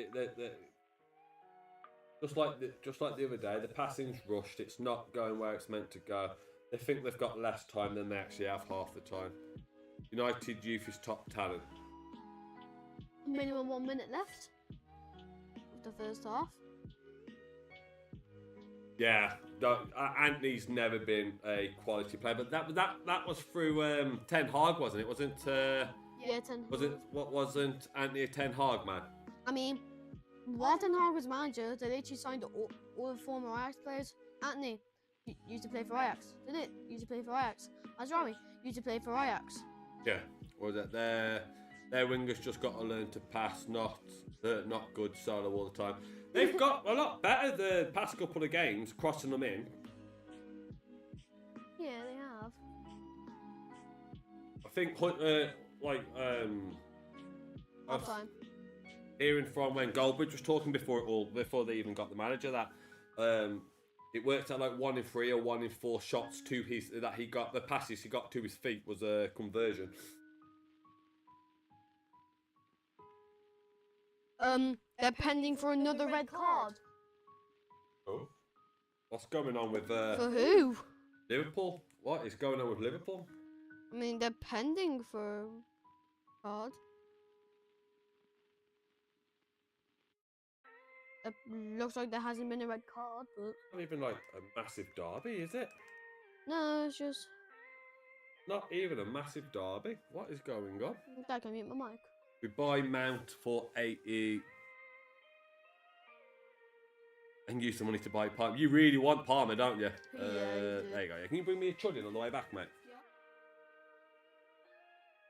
like the other day, the passing's rushed. It's not going where it's meant to go. They think they've got less time than they actually have half the time. United Youth is top talent. Minimum 1 minute left of the first half. Yeah, Anthony's never been a quality player, but that was through Ten Hag, wasn't it? Wasn't Yeah, wasn't Anthony a Ten Hag man? I mean, while Ten Hag was manager, they literally signed all the former Ajax players. Anthony used to play for Ajax, didn't it? Used to play for Ajax. Azraoui used to play for Ajax. Yeah, or that their wingers just got to learn to pass, not good solo all the time. They've got a lot better the past couple of games, crossing them in. Yeah, they have. I think Half time. hearing from when Goldbridge was talking before they even got the manager, that it worked out like 1 in 3 or 1 in 4 shots to the passes he got to his feet was a conversion. They're pending for another red card. Oh, what's going on with For who? Liverpool? What is going on with Liverpool? I mean, they're pending for a card. It looks like there hasn't been a red card, but Not even like a massive derby, is it? no, it's just Not even a massive derby. What is going on? Dad, can mute my mic. We buy Mount for 80 and use the money to buy Palmer. You really want Palmer, don't you? Yeah, you do. There you go. Can you bring me a chud in on the way back, mate?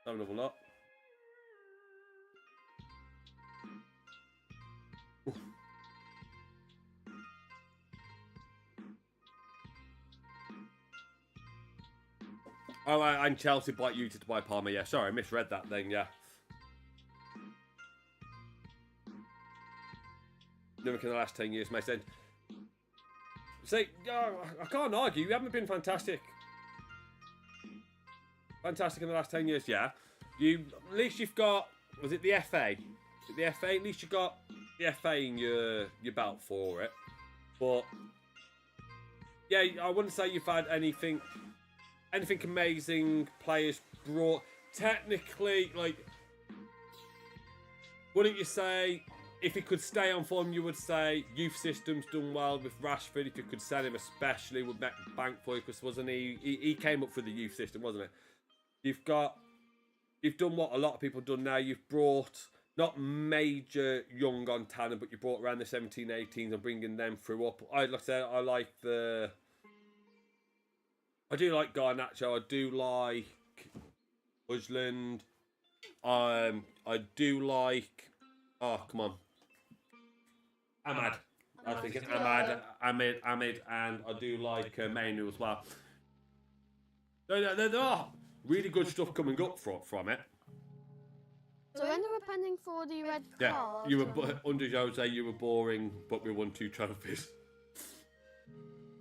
Yeah. Have another lot. Oh, and Chelsea bought you to buy Palmer. Yeah, sorry, I misread that then. Yeah. Never in the last 10 years, mate. Said, say, I can't argue. You haven't been fantastic. Fantastic in the last 10 years, yeah. At least you've got. Was it the FA? The FA. At least you got the FA in your belt for it. But yeah, I wouldn't say you've had anything amazing. Players brought. Technically, like, wouldn't you say? If he could stay on form, you would say youth system's done well with Rashford. If you could sell him, especially with bank for you, because wasn't he came up for the youth system, wasn't it? You've done what a lot of people have done now. You've brought not major young on talent, but you brought around the 17, 18s and bringing them through up. Like I said, I do like Garnacho. I do like Ujland. I do like. Oh, come on. Ahmad. I was thinking Ahmad, and I do like Mainu as well. There are really good stuff coming up from it. So when they were pending for the red Yeah, card, you were under Jose. You were boring, but we won 2 trophies.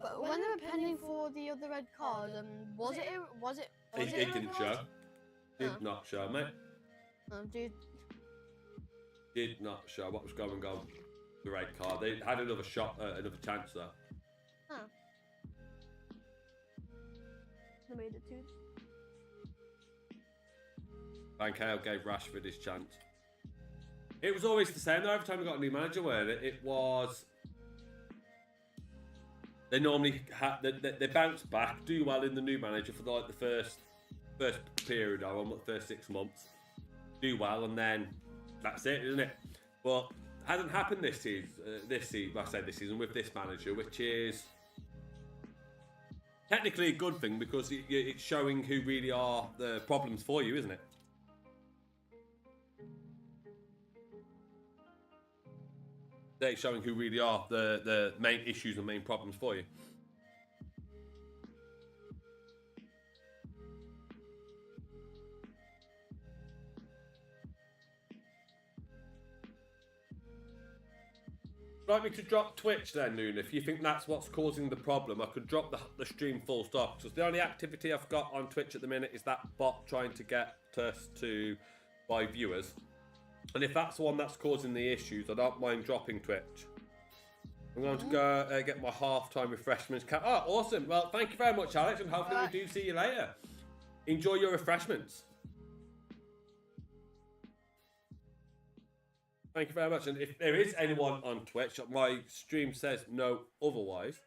but when they were pending for the other red card, was it? It didn't show. Did Oh. not show, mate. Dude, Did not show what was going on. The red card. They had another shot, another chance though. they made it too. Van Gaal gave Rashford his chance. It was always the same though. Every time we got a new manager, where it was. They normally they bounce back, do well in the new manager for the first period of the first 6 months, do well, and then that's it, isn't it? But hasn't happened this season. This season with this manager, which is technically a good thing because it's showing who really are the problems for you, isn't it? It's showing who really are the main issues and main problems for you. Like me to drop Twitch then, Luna? If you think that's what's causing the problem, I could drop the stream full stop. Because the only activity I've got on Twitch at the minute is that bot trying to get us to buy viewers. And if that's the one that's causing the issues, I don't mind dropping Twitch. I'm going to go get my half-time refreshments. Oh, awesome. Well, thank you very much, Alex, and hopefully we do see you later. Enjoy your refreshments. Thank you very much. And if there is anyone on Twitch, my stream says no otherwise,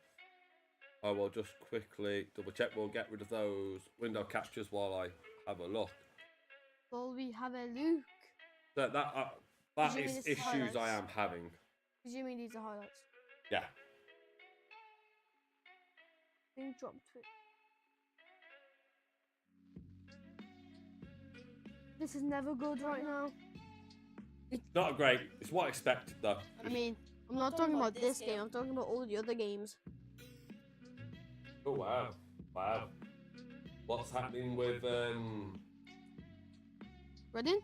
I will just quickly double check. We'll get rid of those window captures while I have a look. Well, we have a look. So that is issues highlights? I am having. Presuming these are highlights. Yeah. Being dropped it. This is never good right now. It's not great. It's what I expected, though. I mean, I'm not talking about this game. I'm talking about all the other games. Oh, wow. Wow. What's happening with, Reddin?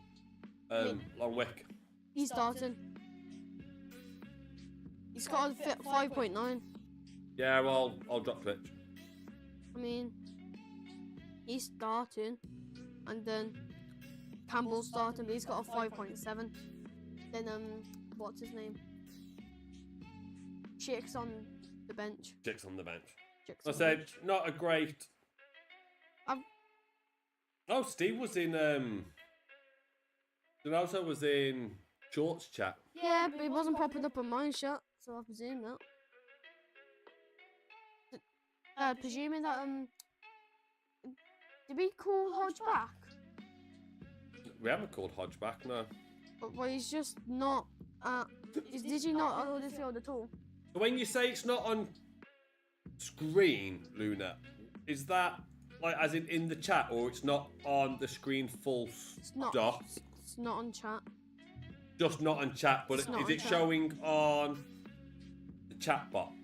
Longwick? He's starting. He's got a 5.9. Yeah, well, I'll drop Twitch. I mean, he's starting. And then Campbell's starting, but he's got a 5.7. Then, what's his name? Chick's on the bench. Chick's on the bench. Chick's I on the said, bench. not a great... Oh, Steve was in, and also was in Shorts chat. Yeah, but he wasn't popping up on my shot, so I presume that. Presuming that, did we call Hodge back? We haven't called Hodge back, no. But he's just not, did he not on the field at all? When you say it's not on screen, Luna, is that like as in the chat, or it's not on the screen full stop? It's not on chat. Just not on chat, but It's not is on it chat. showing on the chat box?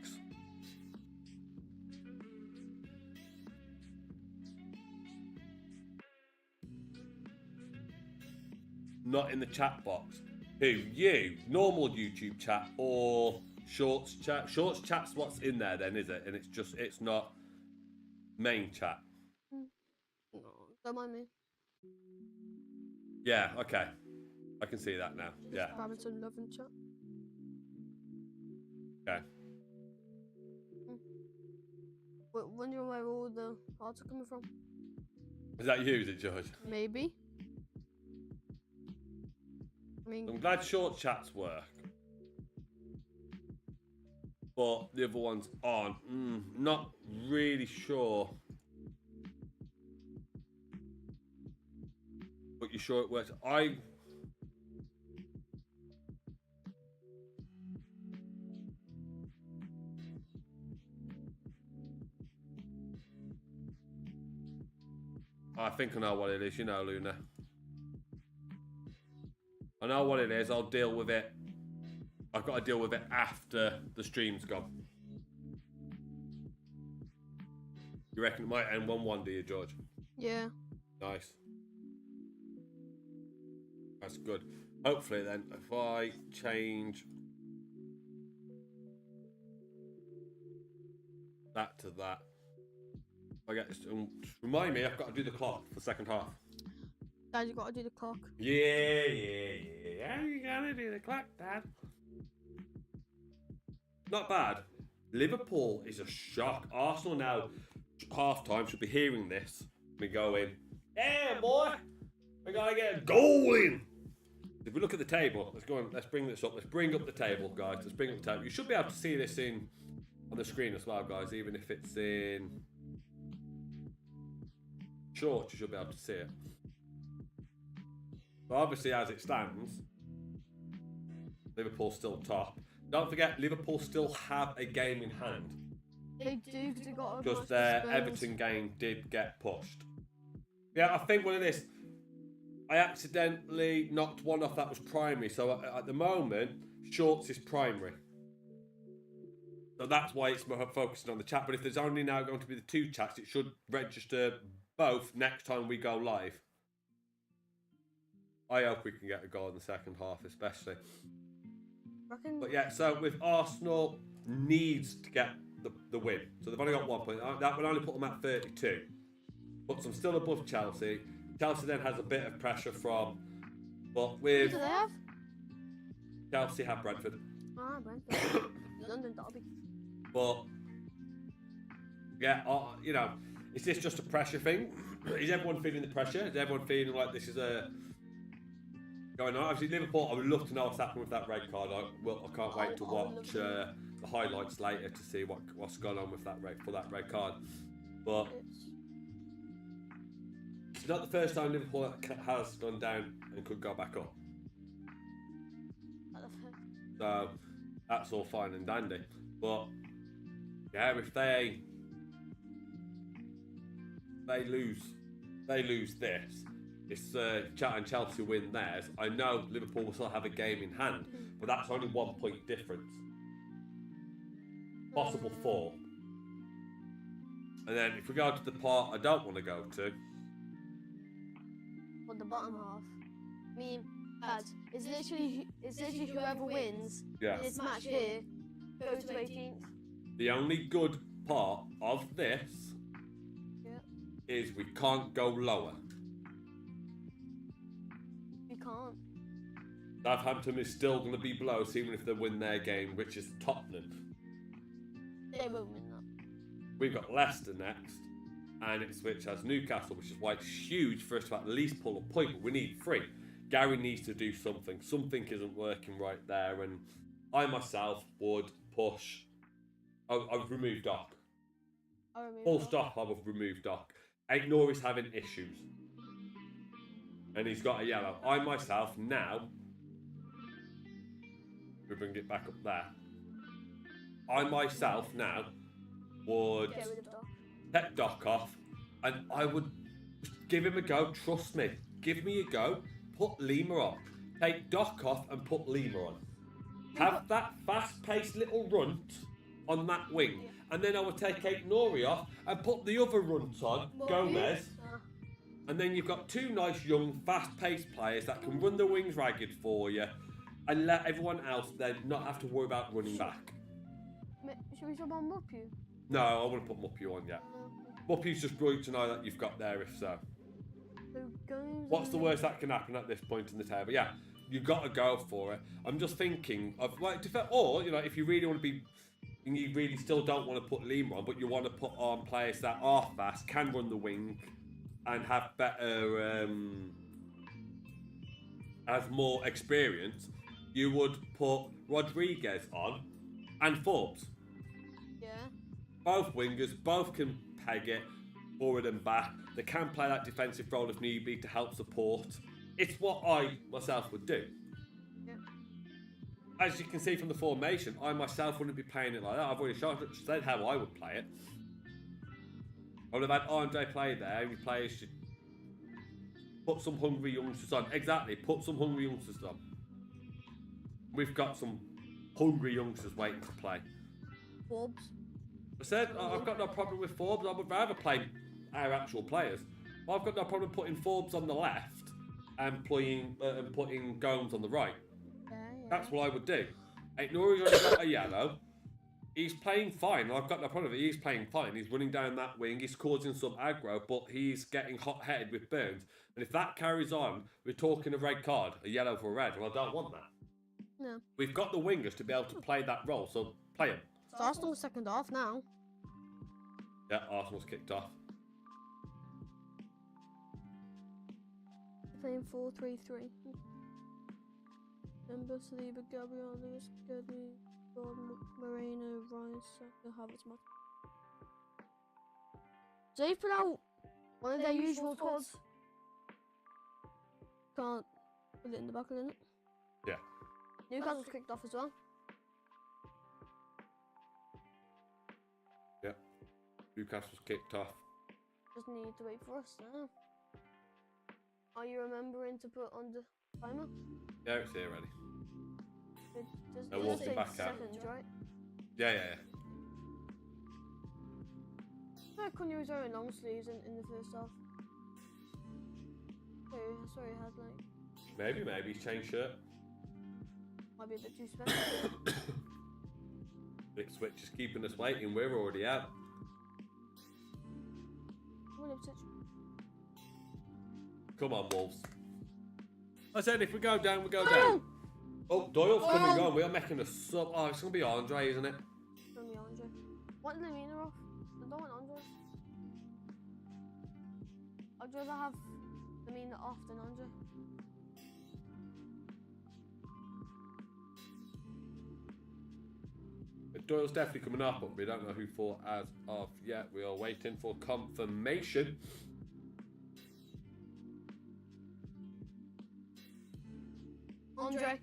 Not in the chat box. Who? You? Normal YouTube chat or Shorts chat? Shorts chat's what's in there then, is it? And it's not main chat. No, don't mind me. Yeah, okay. I can see that now. Yeah. Badminton love in chat. Okay. Wondering where all the hearts are coming from? Is that you, is it, George? Maybe. I mean, I'm glad short chats work. But the other ones aren't. Not really sure. But you sure it works? I think I know what it is, you know, Luna. I know what it is, I'll deal with it. I've got to deal with it after the stream's gone. You reckon it might end 1-1, do you, George? yeah. Nice. That's good. Hopefully then, if I change that to that, I get this. Remind me, I've got to do the clock for the second half. Dad, you gotta do the clock. Yeah. How you gonna do the clock, Dad? Not bad. Liverpool is a shock. Arsenal now, half time, should be hearing this. We go in. Yeah, boy. We gotta get a goal in. If we look at the table, let's go on. Let's bring this up. Let's bring up the table, guys. Let's bring up the table. You should be able to see this on the screen as well, guys. Even if it's in short, you should be able to see it. But obviously, as it stands, Liverpool's still top. Don't forget, Liverpool still have a game in hand. They do, because they got a Because match their with Spurs. Everton game did get pushed. Yeah, I think what it is, I accidentally knocked one off that was primary. So at the moment, Shorts is primary. So that's why it's more focusing on the chat. But if there's only now going to be the two chats, it should register both next time we go live. I hope we can get a goal in the second half, especially. Reckon. But yeah, so with Arsenal needs to get the win. So they've only got 1 point. That would only put them at 32. Puts them still above Chelsea. Chelsea then has a bit of pressure from, but Who with do they have? Chelsea have Brentford. Ah, Brentford. London derby. But yeah, you know, is this just a pressure thing? Is everyone feeling the pressure? Is everyone feeling like this is a going on? Obviously, Liverpool. I would love to know what's happened with that red card. I can't wait to watch the highlights later to see what's going on with that red card. But it's not the first time Liverpool has gone down and could go back up. So that's all fine and dandy. But yeah, if they lose this, it's and Chelsea win theirs. I know Liverpool will still have a game in hand, but that's only 1 point difference. Possible 4. And then if we go to the part I don't want to go to, On the bottom half. I mean, lads, it's literally whoever wins this match here goes to 18th. the only good part of this is we can't go lower. We can't. Southampton is still going to be below us even if they win their game, which is Tottenham. They won't win that. We've got Leicester next, and Ipswich has Newcastle, which is why it's huge for us to at least pull a point, but we need 3. Gary needs to do something. Something isn't working right there, and I myself would push. I would remove Doc. Full stop, I would remove Doc. Ignore is having issues. And he's got a yellow. I myself now, we bring it back up there. I myself now would Get rid of Doc. let Doc off, and I would give him a go. Trust me, give me a go. Put Lima on. Take Doc off and put Lima on. Have that fast-paced little runt on that wing, and then I would take Nori off and put the other runt on, Gomez. And then you've got 2 nice young, fast-paced players that can run the wings ragged for you, and let everyone else then not have to worry about running back. Should we swap on Mupu? No, I wouldn't put Muppy on yet. Muppy's just brilliant to know that you've got there, if so. What's the worst that can happen at this point in the table? Yeah, you've got to go for it. I'm just thinking of like, or you know, if you really want to be, you really still don't want to put Lima on, but you want to put on players that are fast, can run the wing, and have better, have more experience. You would put Rodriguez on and Forbes. Yeah. Both wingers, both can peg it forward and back. They can play that defensive role if need be to help support. It's what I myself would do. Yeah. As you can see from the formation, I myself wouldn't be playing it like that. I've already said how I would play it. I would have had Andre play there. Any players should put some hungry youngsters on. Exactly, put some hungry youngsters on. We've got some hungry youngsters waiting to play. Forbes. I said I've got no problem with Forbes. I would rather play our actual players. Well, I've got no problem putting Forbes on the left and putting Gomes on the right. Yeah. That's what I would do. Nori's already got a yellow. He's playing fine. I've got no problem with it. He's playing fine. He's running down that wing. He's causing some aggro, but he's getting hot-headed with Burns. And if that carries on, we're talking a red card, a yellow for a red, and I don't want that. No. We've got the wingers to be able to play that role, so play them. It's Arsenal's second half now. Yeah, Arsenal's kicked off. Playing 4-3-3. Demba, Saliba, Gabriel, Lewis, Gerdney, Gordon, Moreno, Ryan, Saka, Havertz, Martin. So they've put out one of their usual squads. Can't put it in the back, isn't it? Yeah. Newcastle's kicked off as well. Yeah. Newcastle's kicked off. Just need to wait for us now. Are you remembering to put on the timer? Yeah, it's here already. It They're does walking take back out. seconds, right? Yeah. No, Cunha was wearing long sleeves in the first half. Sorry, I had like... Maybe he's changed shirt. Might be a bit too special. Ipswich is keeping us waiting. We're already out. Come on, Ipswich. Come on, Wolves. I said if we go down, we go down. Oh, Doyle's coming on. We are making a sub. Oh, it's going to be Andre, isn't it? It's gonna be Andre. Want Lamina off? I don't want Andre. I'd rather have Lamina off than Andre. Doyle's definitely coming up, but we don't know who for as of yet. We are waiting for confirmation. Andre.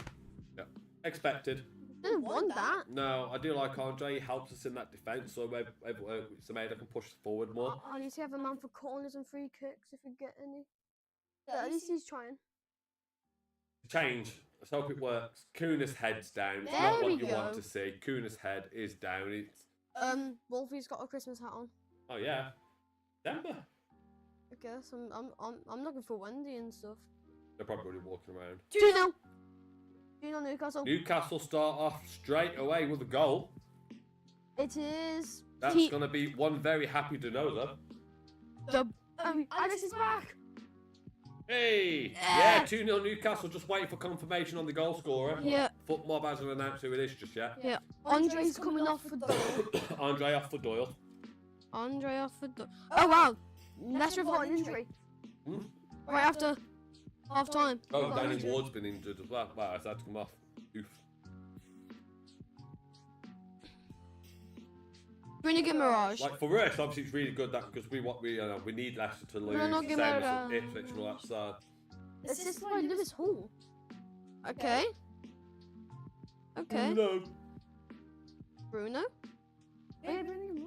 Yeah, expected. Didn't want that. No, I do like Andre. He helps us in that defence, so Semedo can push forward more. At least we have a man for corners and free kicks if we get any. But at least he's trying. Change. Let's hope it works. Kuna's head's down. It's There not what we you want go. to see. Kuna's head is down. It's Wolfie's got a Christmas hat on. oh yeah, December. I guess I'm looking for Wendy and stuff. They're probably walking around. 2-0. 2-0 Newcastle. Newcastle start off straight away with a goal. It is. That's going to be one very happy to know though. Alex is back. Hey! Yeah, 2-0 Newcastle, just waiting for confirmation on the goal scorer. Yeah. Foot Mob hasn't announced who it is just yet. Yeah. Andre's coming off for Doyle. Andre off for Doyle. Andre off for Doyle. Oh wow. Let's report an injury. Hmm? Right after half time. Oh, Danny Ward's been injured as well. Wow, it's had to come off. Oof. Bruno Guimaraes. Like for us, obviously it's really good that because we need Leicester to lose. Bruno Same as Guimaraes. Ipswich and all that side. Assisted by Lewis Hall. Okay. Okay. No. Bruno? Yeah, Bruno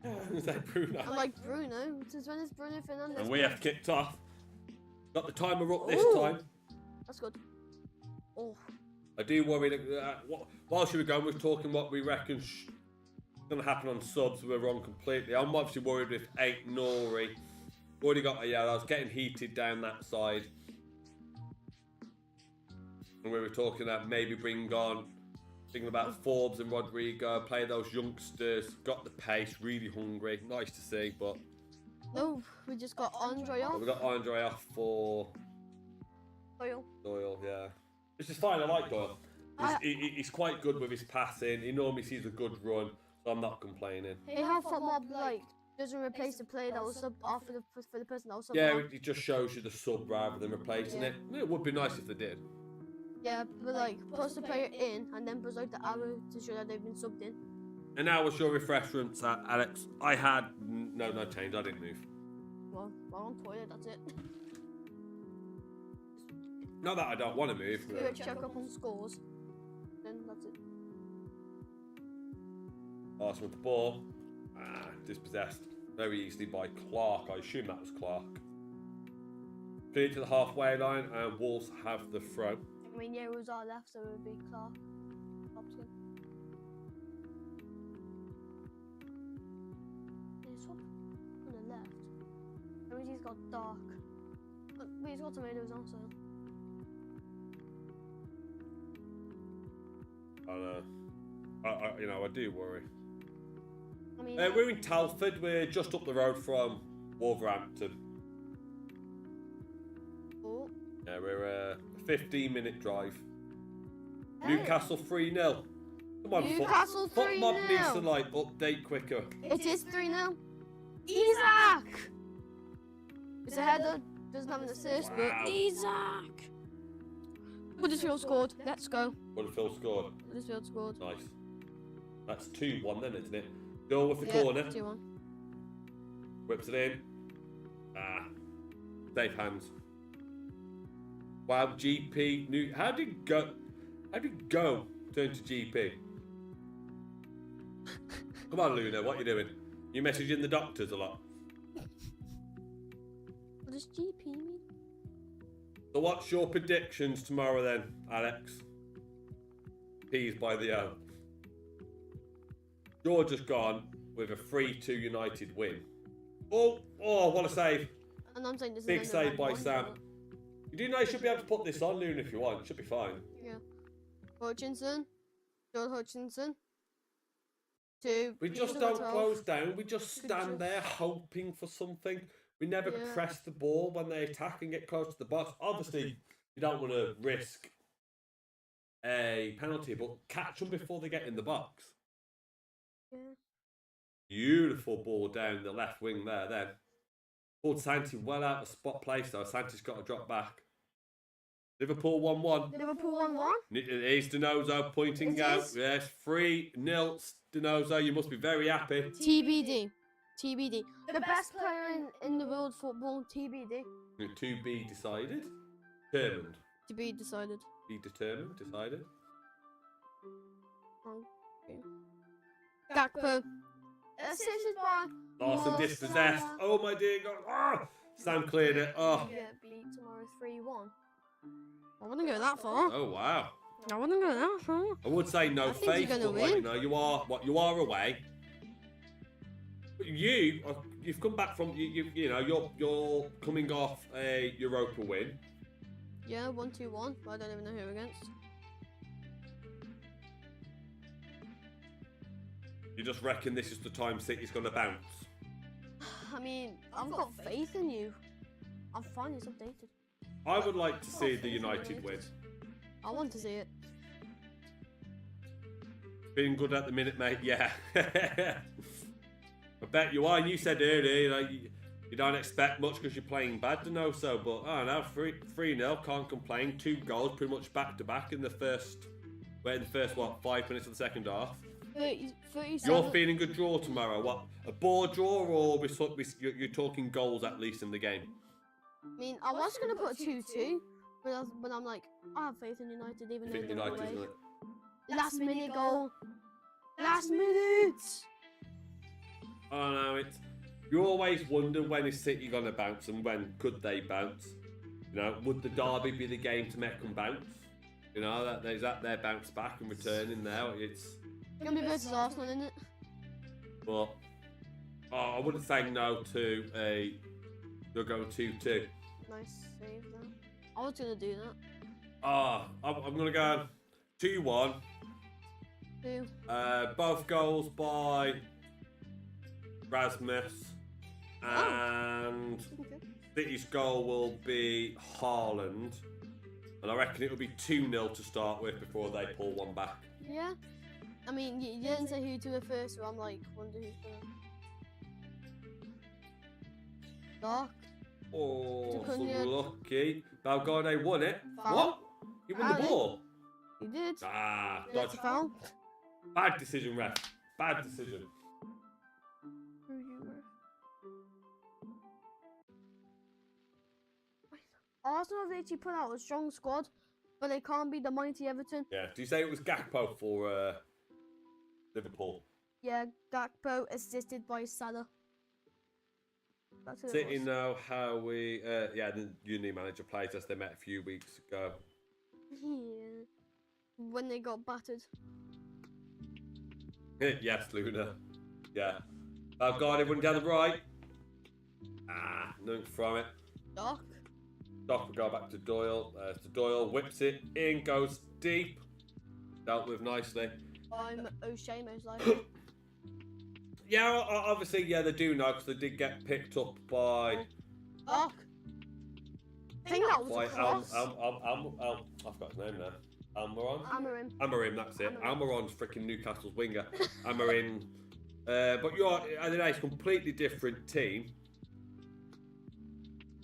Guimaraes. Is that Bruno? I like Bruno. Since when is Bruno Fernandes? And we have kicked off. Got the timer up this Ooh. time. That's good. Oh. I do worry that whilst you were going, we're talking what we reckon going to happen on subs. We're wrong completely. I'm obviously worried with 8 Nori. Already got a yellow. I was getting heated down that side. And we were talking about maybe bring on, thinking about Forbes and Rodrigo, play those youngsters, got the pace, really hungry. Nice to see, but No, we just got Andre off. we got Andre off for Doyle, yeah. Which is fine, I like Doyle. He's quite good with his passing. He normally sees a good run, so I'm not complaining. Hey, how Foot Mob doesn't replace the player that was subbed off for the person that was subbed Yeah, off. it just shows you the sub rather than replacing it. It would be nice if they did. Yeah, but puts the player in and then puts the arrow to show that they've been subbed in. And now what's your refreshments, Alex? I had no change. I didn't move. Well, on toilet, that's it. Not that I don't want to move. Do a check up on scores. Then that's it. Arsenal with the ball. Dispossessed very easily by Clark. I assume that was Clark. Clear to the halfway line, and Wolves have the throw. I mean, yeah, it was our left, so it would be Clark. Hopkins. Yeah, swap on the left. That means he's got dark. But he's got tomatoes on, so. I do worry. I mean, We're in Telford. We're just up the road from Wolverhampton. oh, Yeah, we're a 15-minute drive. hey, Newcastle 3-0. Come on, Newcastle Foot Mob 3-0. needs to update quicker. It is 3-0. Isaac! It's a header, doesn't have an assist, Wow. but Isaac! Huddersfield scored. Let's go. Huddersfield scored. Huddersfield scored. Nice. That's 2-1 then, isn't it? Goal with the Yeah, corner. 2-1. Whips it in. Safe hands. Wow, GP. How did go turn to GP? Come on, Luna, what are you doing? You messaging the doctors a lot. What does GP mean? So what's your predictions tomorrow then, Alex? P's by the O. George has gone with a 3-2 United win. Oh, what a save. And I'm saying this Big is save by Sam. You do know you should be able to put this on, Luna, if you want. It should be fine. Yeah. Hutchinson. Joel Hutchinson. To We just Peter don't Whittle. close down. We just To stand there just- hoping for something. We never Yeah. press the ball when they attack and get close to the box. Obviously, you don't want to risk a penalty, but catch them before they get in the box. Yeah. Beautiful ball down the left wing there then. Pulled Santi well out of spot place though. Santi's got to drop back. Liverpool 1-1. Liverpool 1-1. It is Denozo pointing It out. is? Yes, 3-0 Denozo. You must be very happy. TBD. TBD. The best player in the world football. TBD. To be decided. Determined. To be decided. Be determined. Decided. Gakpo. Assisted by Larson Mo dispossessed. Salah. Oh my dear God. Ah! Sam cleared it. Oh. Get beat tomorrow 3-1. I wouldn't go that far. Oh wow. I wouldn't go that far. I would say no I think faith, you're but gonna like, you win. know, you are away. But you've come back from you know you're coming off a Europa win. Yeah, 1-2-1. But I don't even know who against. You just reckon this is the time City's gonna bounce. I mean, I've got faith in you. I'm fine. It's updated. I would like to see the United win. I want to see it. Being good at the minute, mate. Yeah. I bet you are. You said earlier, you know, you don't expect much because you're playing bad to know so, but I don't know, 3-0, can't complain. 2 goals pretty much back to back in the first, what, 5 minutes of the second half. 37. You're feeling a draw tomorrow. What, a ball draw, or you're talking goals at least in the game? I mean, I was going to put 2-2, but I'm like, I have faith in United even though Fit they're United, away. isn't it? Last minute goal. Last minute. Oh no, it's you always wonder when is City gonna bounce and when could they bounce. You know, would the derby be the game to make them bounce? You know, that their bounce back and returning now. It's Gonna be versus Arsenal, isn't it? but I wouldn't say no to a you're going 2-2. Nice save there. I was gonna do that. I'm gonna go 2-1. 2. Both goals by Rasmus, and Okay. City's goal will be Haaland, and I reckon it will be 2-0 to start with before they pull one back. Yeah. I mean, you didn't say who to the first, so I'm like, wonder who's gonna. Dark. Oh, so Cunha. lucky. Valgade won it. Foul. What? You won the Foul. ball? You did. Ah, That's a foul. bad decision, ref. Bad decision. Who you were. Arsenal have actually put out a strong squad, but they can't beat the mighty Everton. Yeah. Do you say it was Gakpo for Liverpool? Yeah, Gakpo assisted by Salah. That's who it City was. know how we, the uni manager played us. They met a few weeks ago. Yeah. When they got battered. Yes, Luna. Yeah. Valgade went down the right. Nothing from it. Doc. Doc will go back to Doyle. To Doyle, whips it in, goes deep. Dealt with nicely. I'm O'Shea most likely. Yeah, obviously, yeah, they do know because they did get picked up by Doc. I think that was by a cross. I forgot his name now. Almiron. Amarim. Amarim, that's it. Amarim. Almiron's freaking Newcastle's winger. Amarim. But I don't know, it's a completely different team.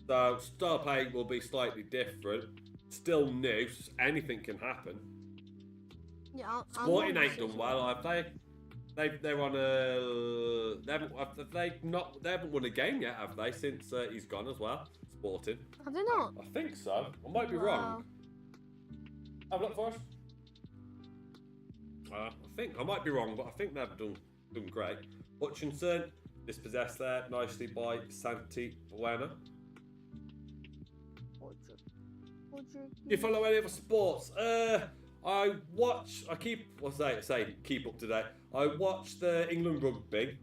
So style play will be slightly different. Still new, so anything can happen. Yeah, Sporting ain't done well, have they? They're on a. They haven't won a game yet, have they? Since he's gone as well. Sporting. Have they not? I think so. I might be Wow. wrong. Have a look for us. I think I might be wrong, but I think they've done great. Hutchinson dispossessed there nicely by Santi Buena. You follow any other sports? I keep keep up to date. I watch the England rugby.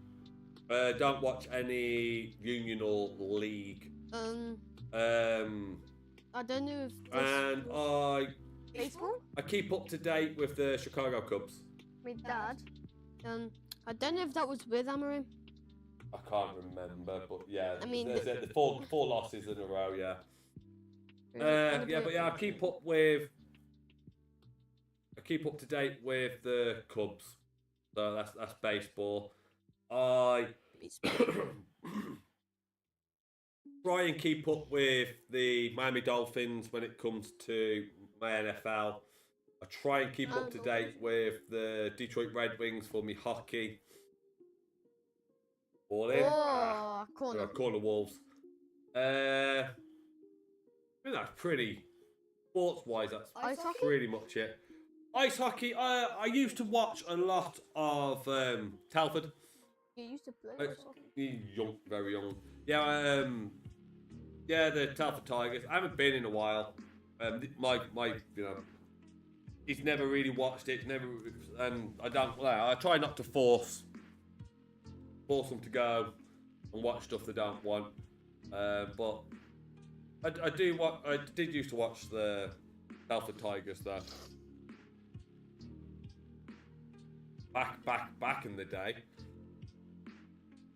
Don't watch any union or league. I don't know if. This And was... Baseball? I keep up to date with the Chicago Cubs. My dad. I don't know if that was with Amarim. I can't remember, but yeah, I mean, there's the four losses in a row. Yeah. I keep up to date with the Cubs. So that's baseball. I try and keep up with the Miami Dolphins when it comes to my NFL. I try and keep up to date with the Detroit Red Wings for me hockey. All in. Corner Wolves. I think that's pretty sports-wise. That's Ice hockey? pretty much it. Ice hockey. I used to watch a lot of Telford. You used to play ice hockey? Young, very young. Yeah, the Telford Tigers. I haven't been in a while. My he's never really watched it. And I don't. Well, I try not to force them to go and watch stuff they don't want. But I did used to watch the Telford Tigers though. Back in the day.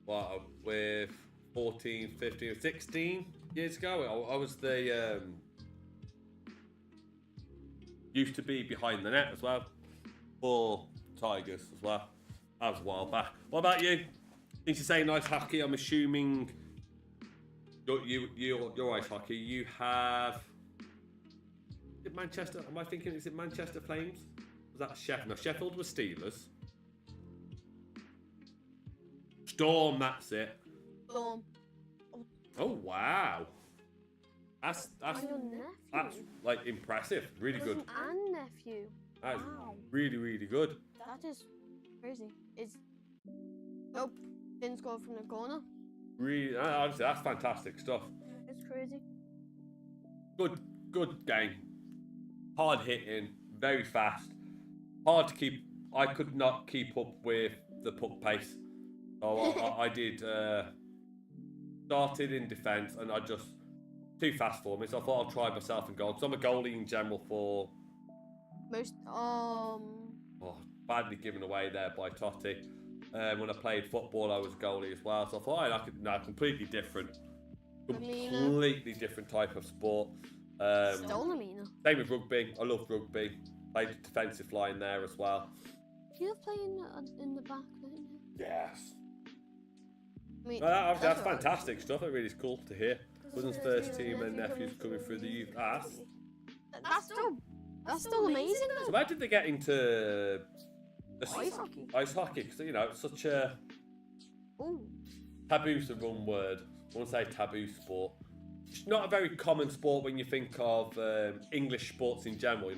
Well, with 14, 15, 16 years ago, I was the used to be behind the net as well for Tigers as well. That was a while back. What about you? Since you say nice hockey, I'm assuming your ice hockey. You have. Is it Manchester? Am I thinking? Is it Manchester Flames? Was that Sheffield? No, Sheffield was Steelers. Storm, that's it. Storm. Oh wow, that's your nephew. that's like impressive. Really good. And nephew. That's Wow. really good. That is crazy. Nope. Didn't score from the corner. Really, honestly, that's fantastic stuff. It's crazy. Good game. Hard hitting, very fast. Hard to keep. I could not keep up with the puck pace. So I did. Started in defence, and I just too fast for me. So I thought I'll try myself in goal. Because I'm a goalie in general for. Badly given away there by Totti. When I played football, I was a goalie as well. So I thought completely different. Completely different type of sport. Same with rugby. I love rugby. Played the defensive line there as well. You love playing in the back, don't you? Yes. I mean, That's fantastic stuff. It really is cool to hear. Cousin's first team and nephews coming through the youth. That's still amazing. So how did they get into Ice hockey. Ice hockey, because it's such a taboo's the wrong word. I want to say taboo sport. It's not a very common sport when you think of English sports in general. A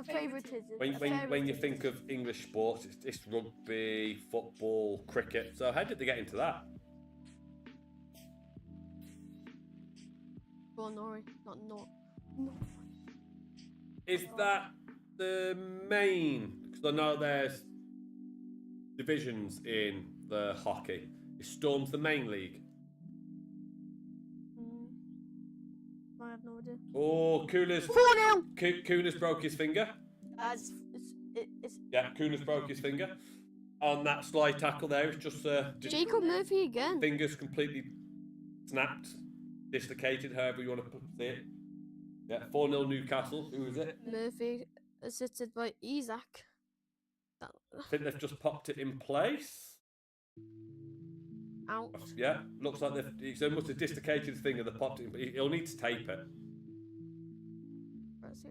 favoritism. When you think of English sports, it's rugby, football, cricket. So how did they get into that? Well, Nori, not. Is that the main? Because I know there's divisions in the hockey. Is Storm's the main league? I have no idea. Oh, Kuna's 4-0. Kuna's broke his finger. Yeah, Kuna's broke his finger. On that slide tackle there, it's just Jacob Murphy again. Fingers completely snapped, dislocated, however you want to say it. Yeah, 4-0 Newcastle. Who is it? Murphy, assisted by Isaac. I think they've just popped it in place. Out. Yeah, looks like they must have dislocated his finger. They popped it in. He'll need to tape it.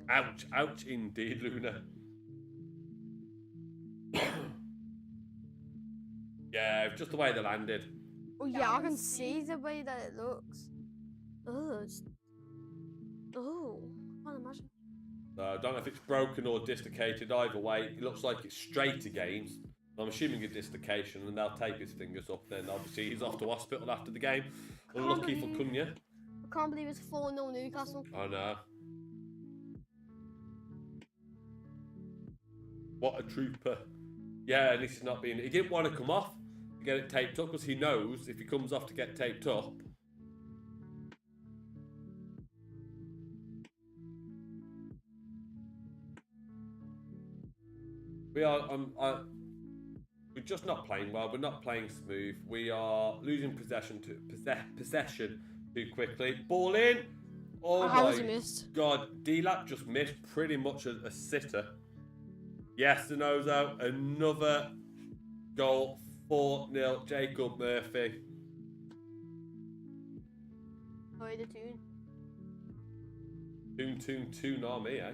Ouch indeed, Luna. Yeah, just the way they landed. Oh yeah, I can see the way that it looks. I can't imagine. I don't know if it's broken or dislocated. Either way, it looks like it's straight against. I'm assuming a dislocation, and they'll tape his fingers up. Then obviously he's off to hospital after the game. Unlucky for Cunha. I can't believe it's 4-0 Newcastle. I know. What a trooper. Yeah, and this is not being. He didn't want to come off to get it taped up because he knows if he comes off to get taped up. We are. We're just not playing well. We're not playing smooth. We are losing possession too quickly. Ball in. Oh How was my he missed? God! D-Lap just missed pretty much a sitter. Yes, Denozo, another goal. 4-0. Jacob Murphy. Sorry, the tune. Tune on me, eh?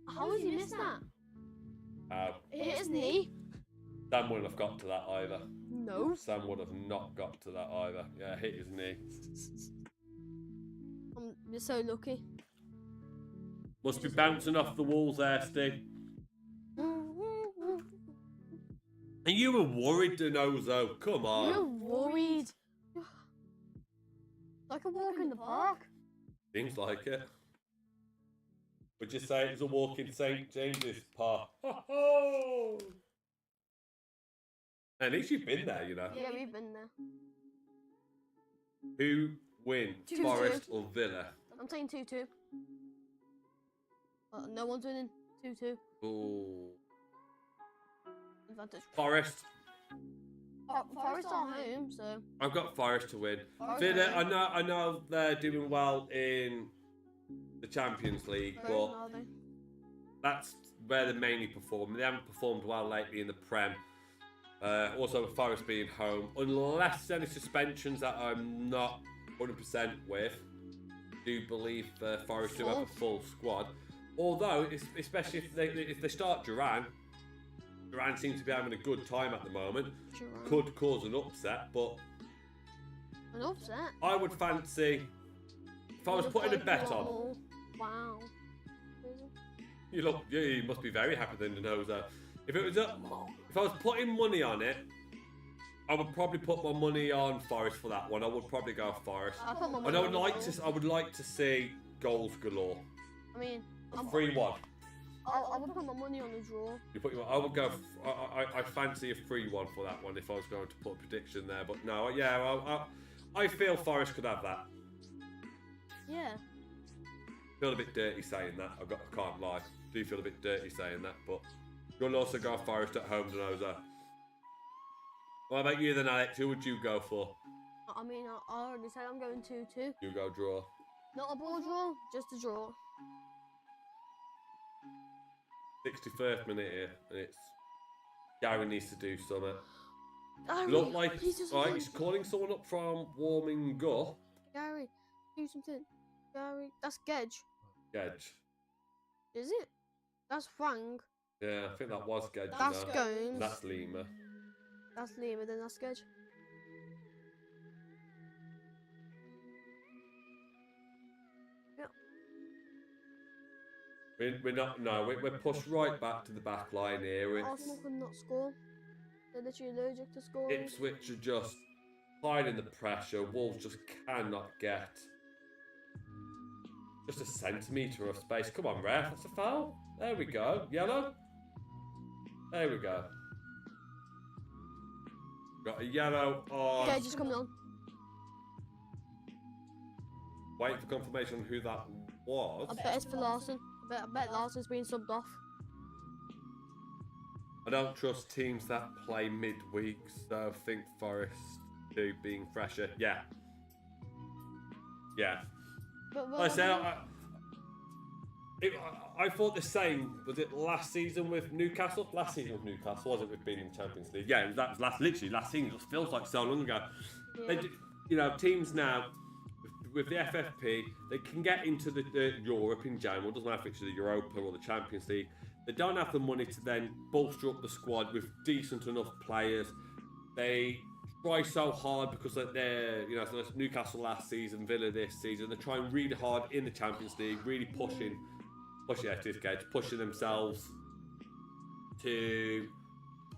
How has he missed that? It hit his knee. Sam wouldn't have got to that either. No. Sam would have not got to that either. Yeah, hit his knee. You're so lucky. Must be bouncing off the walls there, Steve. And you were worried, Denozo. Come on. You're worried. Like a walk in the park. Seems like it. Would you say it was a walk in St. James's Park? Ho-ho! At least you've been there, you know. Yeah, we've been there. Who wins, 2-2. Forest or Villa? I'm saying 2-2. No one's winning. 2-2. Ooh. Advantage. Forest. Forest are home, so. I've got Forest to win. Forest Villa, are home. I know they're doing well in the Champions League, Very but are they? that's where they mainly perform. They haven't performed well lately in the Prem. Also, with Forest being home, unless any suspensions that I'm not 100% with, do believe Forest do have a full squad. Although, especially if they start Duran seems to be having a good time at the moment. Duran. Could cause an upset, but An upset? I would fancy if I was putting a bet on. Wow. You must be very happy then to know that. If I was putting money on it, I would probably put my money on Forest for that one. I would probably go Forest. I put my And money I would on like the to. I would like to see goals galore. I mean, 3-1. I would put my money on the draw. You put your. I would go. I fancy a 3-1 for that one if I was going to put a prediction there. But no, yeah, I feel Forest could have that. Yeah. Feel a bit dirty saying that. I can't lie. Do feel a bit dirty saying that, but you'll also go Forest at home, Denozo. What about you then, Alex? Who would you go for? I mean, I already said I'm going 2-2. You go draw. Not a ball draw, just a draw. 61st minute here, and it's Gary needs to do something. Gary, Look like please do right, something. he's calling someone up from warming up. Gary, do something. Gary, that's Gedge. Gedge. Is it? That's Frank. Yeah, I think that was Gedge. That's no. Gomes. That's Lima. That's Lima, then that's Gedge. We're not. No, we're pushed right back to the back line here. It's Arsenal could not score. They're literally allergic to scoring. Ipswich are just hiding the pressure. Wolves just cannot get just a centimetre of space. Come on, ref. That's a foul. There we go. Yellow. There we go. Got a yellow on. Gedge is coming on. Waiting for confirmation on who that was. I bet it's for Larson. I bet Larson's being subbed off. I don't trust teams that play midweek, so I think Forest do being fresher. Yeah. Yeah. But Like I said, I thought the same. Was it last season with Newcastle? Last season with Newcastle, was it with being in Champions League? Yeah, that was literally last season. It just feels like so long ago. yeah. Teams now with the FFP, they can get into the Europe in general. It doesn't matter if it's the Europa or the Champions League. They don't have the money to then bolster up the squad with decent enough players. They try so hard because they're, so that's Newcastle last season, Villa this season. They're trying really hard in the Champions League, really pushing themselves to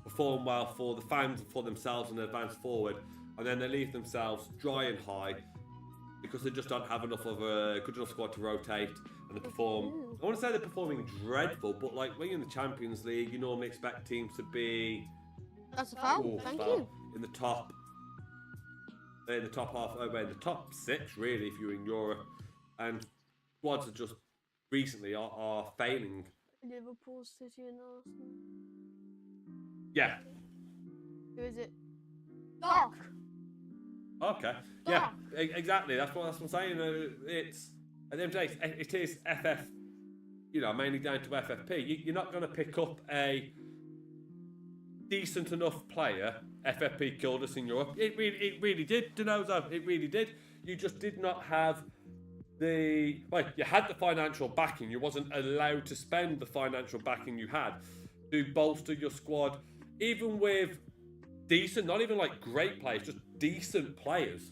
perform well for the fans, for themselves, and advance forward. And then they leave themselves dry and high because they just don't have enough of a good enough squad to rotate. And they perform. I want to say they're performing dreadful, but like when you're in the Champions League, you normally expect teams to be. That's a foul. Thank you. In the top half, in the top 6, really, if you're in Europe, and squads are just recently are failing. Liverpool, City, and Arsenal. Yeah. Who is it? Doc. Okay. Yeah. Exactly. That's what I'm saying. It's at the end of the day, it is FF. You know, mainly down to FFP. You're not going to pick up a decent enough player. FFP killed us in Europe. It really did, Denozo. It really did. You just did not have you had the financial backing. You wasn't allowed to spend the financial backing you had to bolster your squad, even with decent, not even like great players, just decent players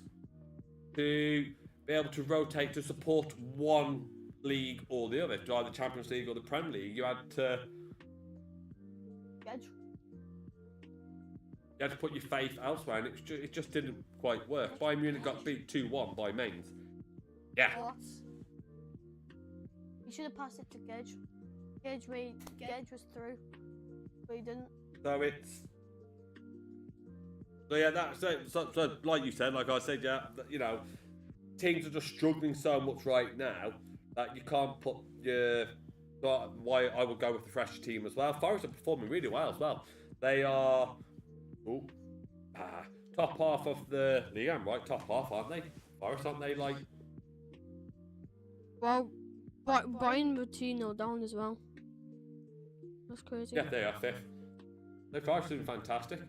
to be able to rotate to support one league or the other, to either the Champions League or the Premier League. You had to put your faith elsewhere, and it just didn't quite work. Bayern Munich got beat 2-1 by Mainz. Yeah. What? You should have passed it to Gedge. Gedge was through, but he didn't. So yeah, that's it. So like you said, like I said, yeah, you know, teams are just struggling so much right now that you can't put your. Why I would go with the fresh team as well. Forest are performing really well as well. They are top half of the league, right? Top half, aren't they? Forest, aren't they? Like, well, Brian were 2-0 down as well. That's crazy. yeah, they are fifth. The Forest doing fantastic.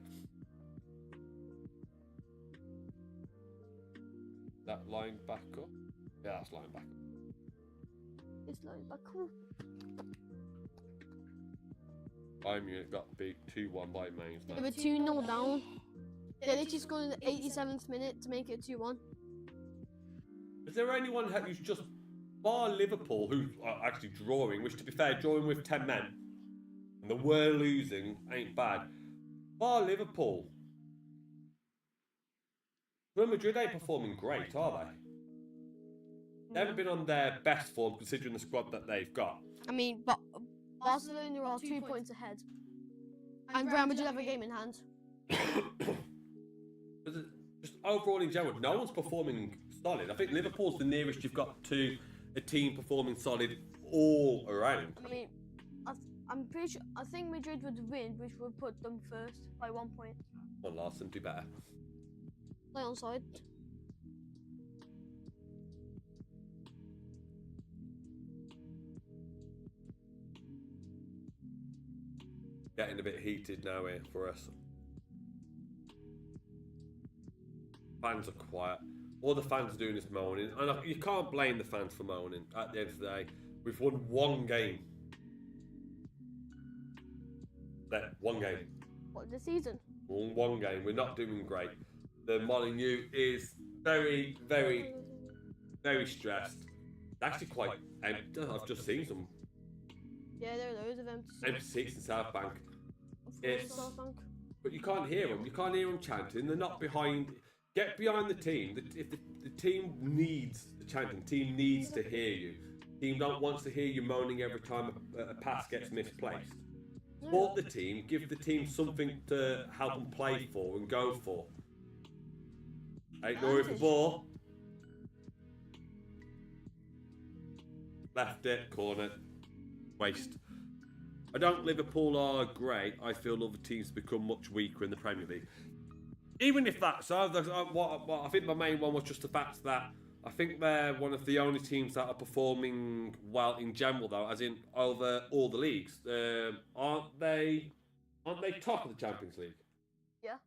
That line back up. Yeah, that's line back up. It's line back up. Bayern Munich got beat 2-1 by Mainz. They were 2-0 down. They literally scored in the 87th minute to make it 2-1. Is there anyone who's just, bar Liverpool, who are actually drawing, which to be fair, drawing with 10 men, and the were losing ain't bad. Bar Liverpool, Real Madrid ain't performing great, are they? They haven't been on their best form considering the squad that they've got. I mean, but Barcelona are 2 points ahead. And Real Madrid have a game in hand. Just overall in general, no one's performing solid. I think Liverpool's the nearest you've got to a team performing solid all around. I mean, I'm pretty sure. I think Madrid would win, which would put them first by 1 point. Well, Larson, do better. Play on side. Getting a bit heated now here for us. Fans are quiet. All the fans are doing is moaning. And you can't blame the fans for moaning at the end of the day. We've won one game. One game. What, the season? One game. We're not doing great. The Molyneux is very, very, very stressed. It's actually quite empty. I've just seen some Yeah, there are loads of empty seats in South Bank. Southbank. But you can't hear them. You can't hear them chanting. They're not behind. Get behind the team. If the team needs the chanting, the team needs to hear you. The team don't want to hear you moaning every time a pass gets misplaced. Support the team. Give the team something to help them play for and go for. Ain't no the ball. Left it, corner, waste. I don't. Liverpool are great. I feel other teams become much weaker in the Premier League. Even if that's so, I think my main one was just the fact that I think they're one of the only teams that are performing well in general, though, as in over all the leagues. Aren't they top of the Champions League? Yeah.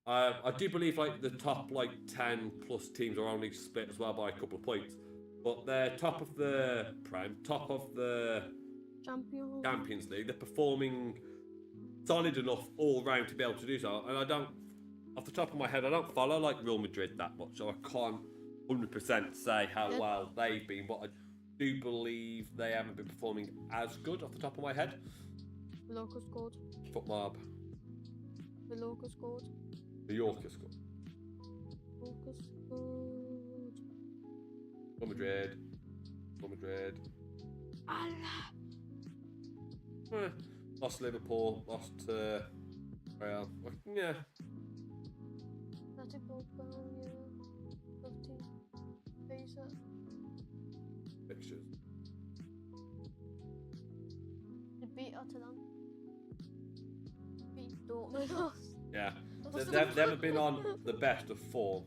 I do believe like the top 10 plus teams are only split as well by a couple of points, but they're top of the Prem, top of the Champions League. They're performing solid enough all round to be able to do so. And I don't, off the top of my head, I don't follow Real Madrid that much, so I can't 100% say how well they've been. But I do believe they haven't been performing as good off the top of my head. Mallorca scored. Footmob. Mallorca scored. Mallorca scored. Mallorca scored. Real Madrid. Real Madrid. Lost Liverpool. Lost Real. Yeah. That's a goal, yeah. 15. Base Fixtures. later to them. Beat Dortmund. Yeah. Lost to They've them. never been on the best of form.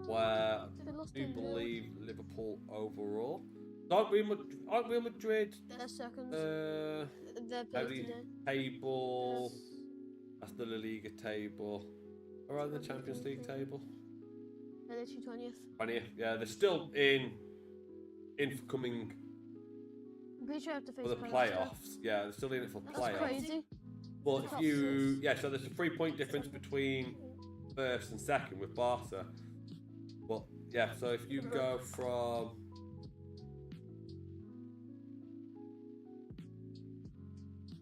Where They I lost do to believe Liverpool overall. Aren't Real Madrid They're second. uh, They're playing heavy today. table? That's the La Liga table. Around the Champions League table. They're literally 20th. 20th. Yeah, they're still in for coming I'm pretty sure I have to face for the playoffs. Yeah, they're still in it for That's playoffs. crazy. But That's if you, six. so there's a 3-point difference between first and second with Barca. But yeah, so if you go from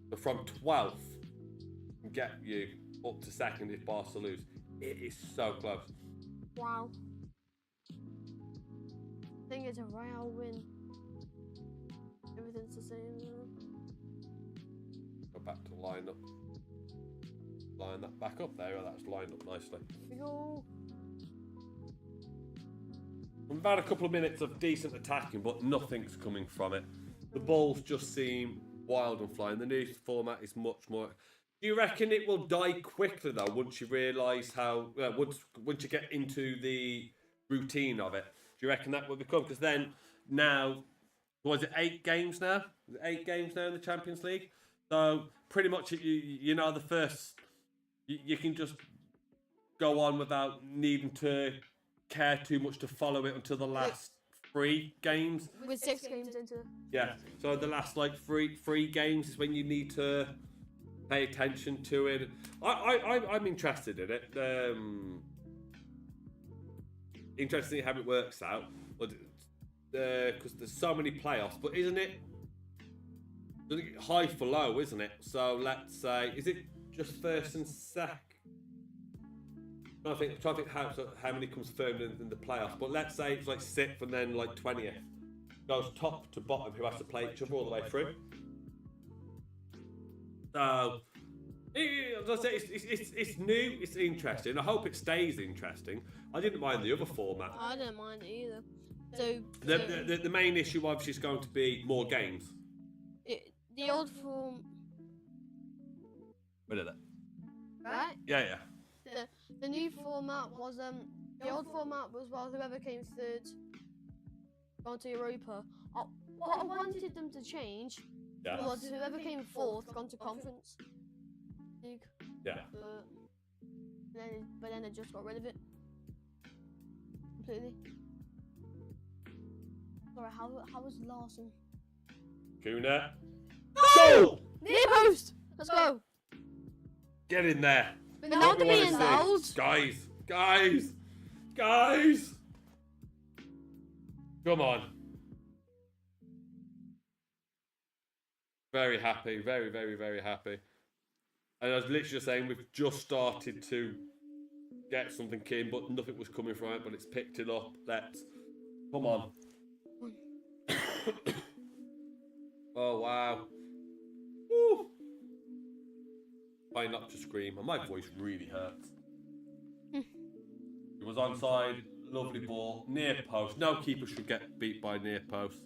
So from 12th and get you up to second if Barca lose. It is so close. Wow. I think it's a Real win. Everything's the same. Go back to line up. Line that back up there. Oh, that's lined up nicely. Here we go. We've had a couple of minutes of decent attacking, but nothing's coming from it. The balls just seem wild and flying. The new format is much more. Do you reckon it will die quickly though? Once you realise how, once you get into the routine of it, do you reckon that will become? Because then now, was it 8 games now? Is it 8 games now in the Champions League? So pretty much, you know, the first, you can just go on without needing to care too much to follow it until the last 3 games. With 6 games into it. Yeah, so the last like three games is when you need to pay attention to it. I'm interested in it. Interested to see how it works out, but because there's so many playoffs. But isn't it high for low? Isn't it? So let's say, is it just first and second? I think trying to think how many comes third in the playoffs. But let's say it's like 6th and then like 20th. Goes top to bottom who has to play each other all the way through. So, as I say, it's new, it's interesting. I hope it stays interesting. I didn't mind the other format. I don't mind it either. So, The main issue obviously is going to be more games. the old form, What is it? right? Yeah. The new format was the old format was whoever came third gone to Europa. What I wanted them to change was whoever came fourth gone to Conference League. Yeah. But then they just got rid of it completely. Sorry, how was Larson? Kuna. Go! Near post. Let's go. Get in there. But now they're What we being wanna see. loud. Guys. Come on. Very happy. Very, very, very happy. And I was literally just saying we've just started to get something in, but nothing was coming from it, but it's picked it up. Come on. Oh, wow. Woo. Try not to scream, and my voice really hurts. It was onside, lovely ball, near post. No keeper should get beat by near post.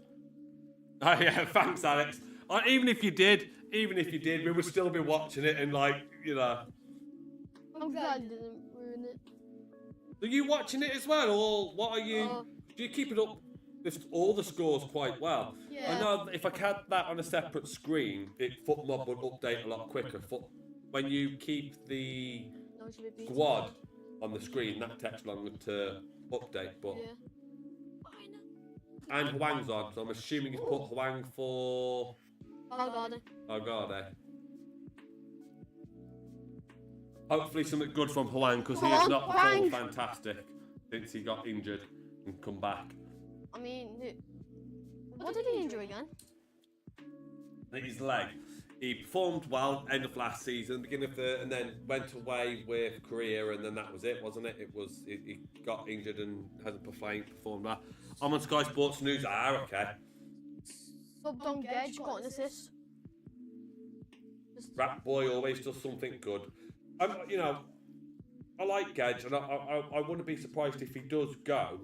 Oh yeah, thanks Alex. Even if you did, we would still be watching it and like, you know. I'm glad you didn't ruin it. Are you watching it as well, or what are you? Do you keep it up with all the scores quite well? Yeah. I know if I had that on a separate screen, FootMob would update a lot quicker. When you keep the No, it should be beat. squad on the screen, that takes longer to update. But Yeah. and Hwang's on, so I'm assuming he's put Hwang for. Oh god. Oh god, eh. Hopefully something good from Hwang, because he has not performed fantastic since he got injured and come back. I mean, what did he injure again? I think his leg. He performed well end of last season, beginning of and then went away with Korea, and then that was it, wasn't it? He got injured and hasn't performed well. I'm on Sky Sports News. Okay. Subbed on Gedge, got an assist. Rat Boy always does something good. You know, I like Gedge, and I wouldn't be surprised if he does go.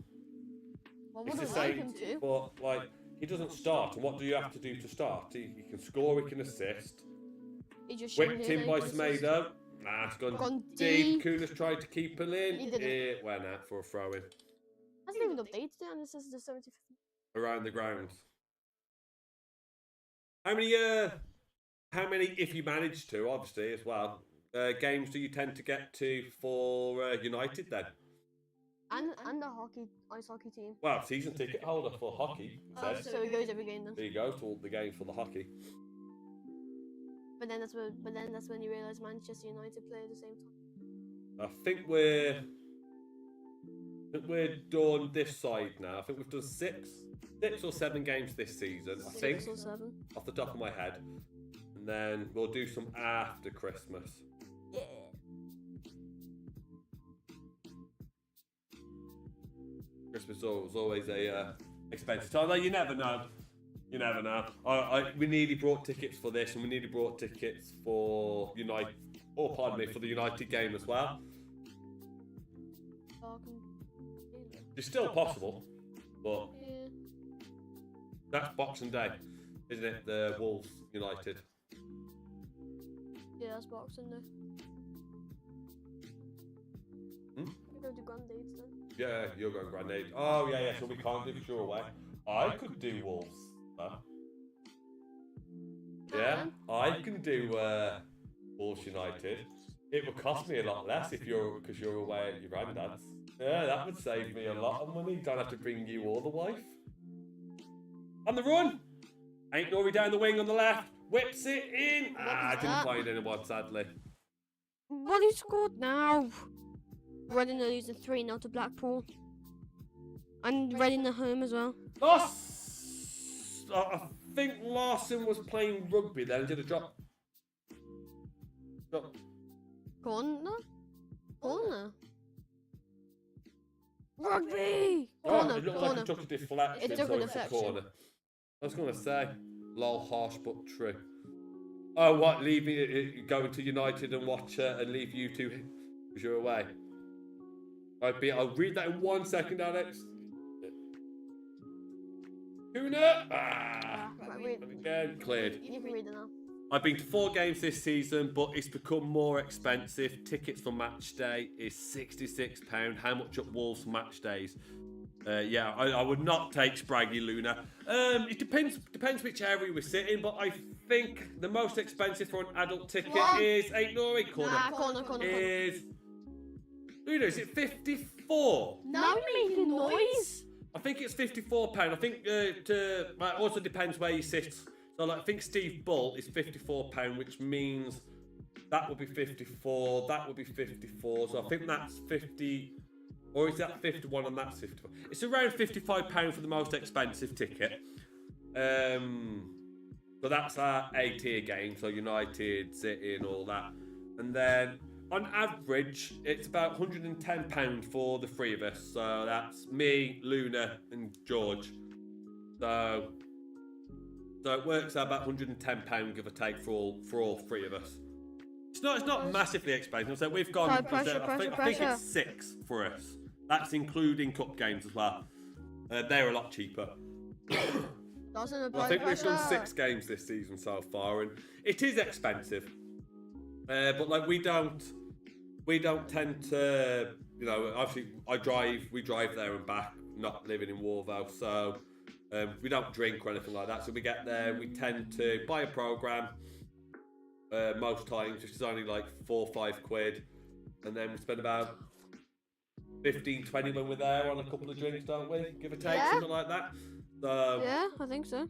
Well, It's wouldn't the like same, him to. but like he doesn't start. And what do you have to do to start? He can score, he can assist. He just Whipped showed in by he can assist. Smedo. Nah, it's gone, Gone deep. deep. Kunis tried to keep it in. He didn't. It went out for a throw-in. Hasn't even updated it, and this is the 75th. Around the ground. How many, if you manage to, obviously, as well, games do you tend to get to for United then? And the ice hockey team. Well, season ticket holder for hockey. It says. So it goes every game then. There you go, to all the games for the hockey. But then that's when you realise Manchester United play at the same time. I think we're done this side now. I think we've done six or seven games this season. I think 6 or 7. off the top of my head, and then we'll do some after Christmas. Yeah. Christmas was always a expensive time. Although you never know. You never know. We nearly brought tickets for this, and we nearly brought tickets for United. Or pardon me, for the United game as well. It's still possible, but Yeah. that's Boxing Day, isn't it? The Wolves United. Yeah, that's Boxing Day. We go to Grandades then. Yeah, you're going Grandade. Oh yeah. So we can't do sure away. I could do Wolves. Yeah, I can do Wolves United. It would cost me a lot less because you're away at your granddad's. Yeah, that would save me a lot of money. Don't have to bring you or the wife. On the run. Ain't Nori down the wing on the left. Whips it in. I didn't find anyone, sadly. What he scored now? Reading are losing 3-0 to Blackpool. And Reading at home as well. I think Larson was playing rugby then. Did a drop. Corner? Rugby! Oh, it looked like it took a deflection. It took a deflection. Corner. I was going to say, lol, harsh but true. Oh, what? Leave me going to United and watch and leave you two because you're away. I'll read that in 1 second, Alex. Kuna! Again, cleared. You can read it now. I've been to 4 games this season, but it's become more expensive. Tickets for match day is £66. How much at Wolves match days? Yeah, I would not take Spraggy Luna. It depends which area we're sitting, but I think the most expensive for an adult ticket is Nori corner. Corner. Is Luna? Is it 54? Now you're making noise. I think it's £54. I think it also depends where you sit. So I think Steve Bull is £54, which means that would be 54. That would be 54. So I think that's 50. Or is that 51 and that's 54? It's around £55 for the most expensive ticket. So that's our A-tier game. So United, City and all that. And then on average, it's about £110 for the 3 of us. So that's me, Luna and George. So it works out about £110, give or take, for all 3 of us. It's not massively expensive. So we've gone. I think it's 6 for us. That's including cup games as well. They're a lot cheaper. I think we've done 6 games this season so far, and it is expensive. But like we don't tend to, obviously we drive there and back, not living in Warville, so we don't drink or anything like that. So we get there, we tend to buy a programme most times, which is only like £4 or £5, and then we spend about 15-20 when we're there on a couple of drinks, don't we? Give or take, something like that. So, yeah, I think so.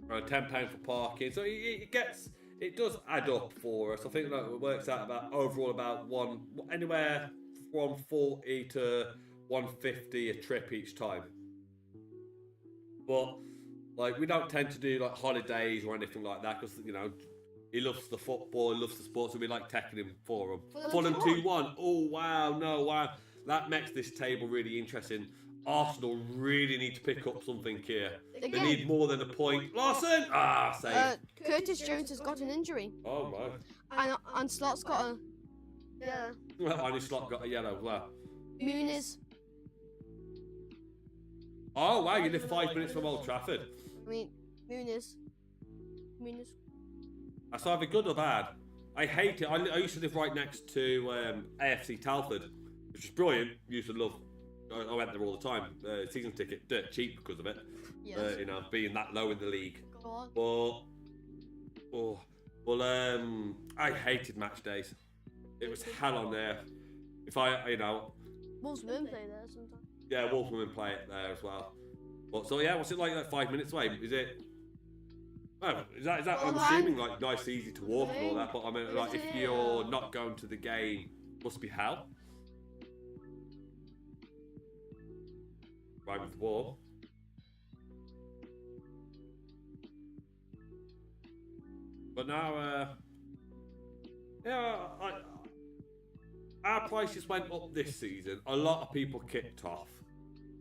Around £10 for parking, so it does add up for us. I think that it works out overall about anywhere from 40 to 150 a trip each time. But like we don't tend to do like holidays or anything like that because he loves the football, he loves the sport, so we like taking him for him. Fulham 2-1. Oh wow. That makes this table really interesting. Arsenal really need to pick up something here. They need more than a point. Larson! Save. Curtis Jones has got an injury. Oh, right. And Slot's got a... Yeah. Well, only Slot got a yellow. Well. Muniz. Oh wow, you live 5 minutes from Old Trafford. I mean, Muniz. That's either good or bad. I hate it. I used to live right next to AFC Telford, which is brilliant. Used to love. I went there all the time. Season ticket, dirt cheap because of it. Yes. You know, being that low in the league. Go on. I hated match days. It was hell on there. If I, you know. Wolves women play there sometimes. Yeah, Wolf women play it there as well. But so yeah, what's it like 5 minutes away? Is it? Oh, is that? I'm assuming like nice, easy to walk and all that. But I mean, like if you're not going to the game, must be hell. Right with the ball. But now, our prices went up this season. A lot of people kicked off,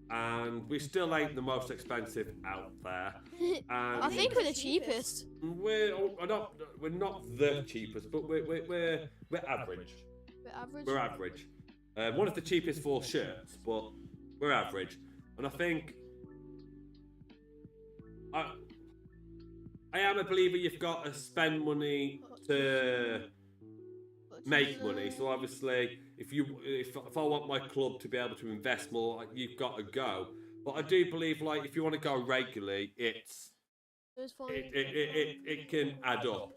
and we still ain't the most expensive out there. And I think we're the cheapest. We're not the cheapest, but we're average. We're average. We're average. One of the cheapest for shirts, but we're average. And I think I am a believer you've got to spend money to make money. So obviously, if I want my club to be able to invest more, like, you've got to go. But I do believe, like, if you want to go regularly, it can add up.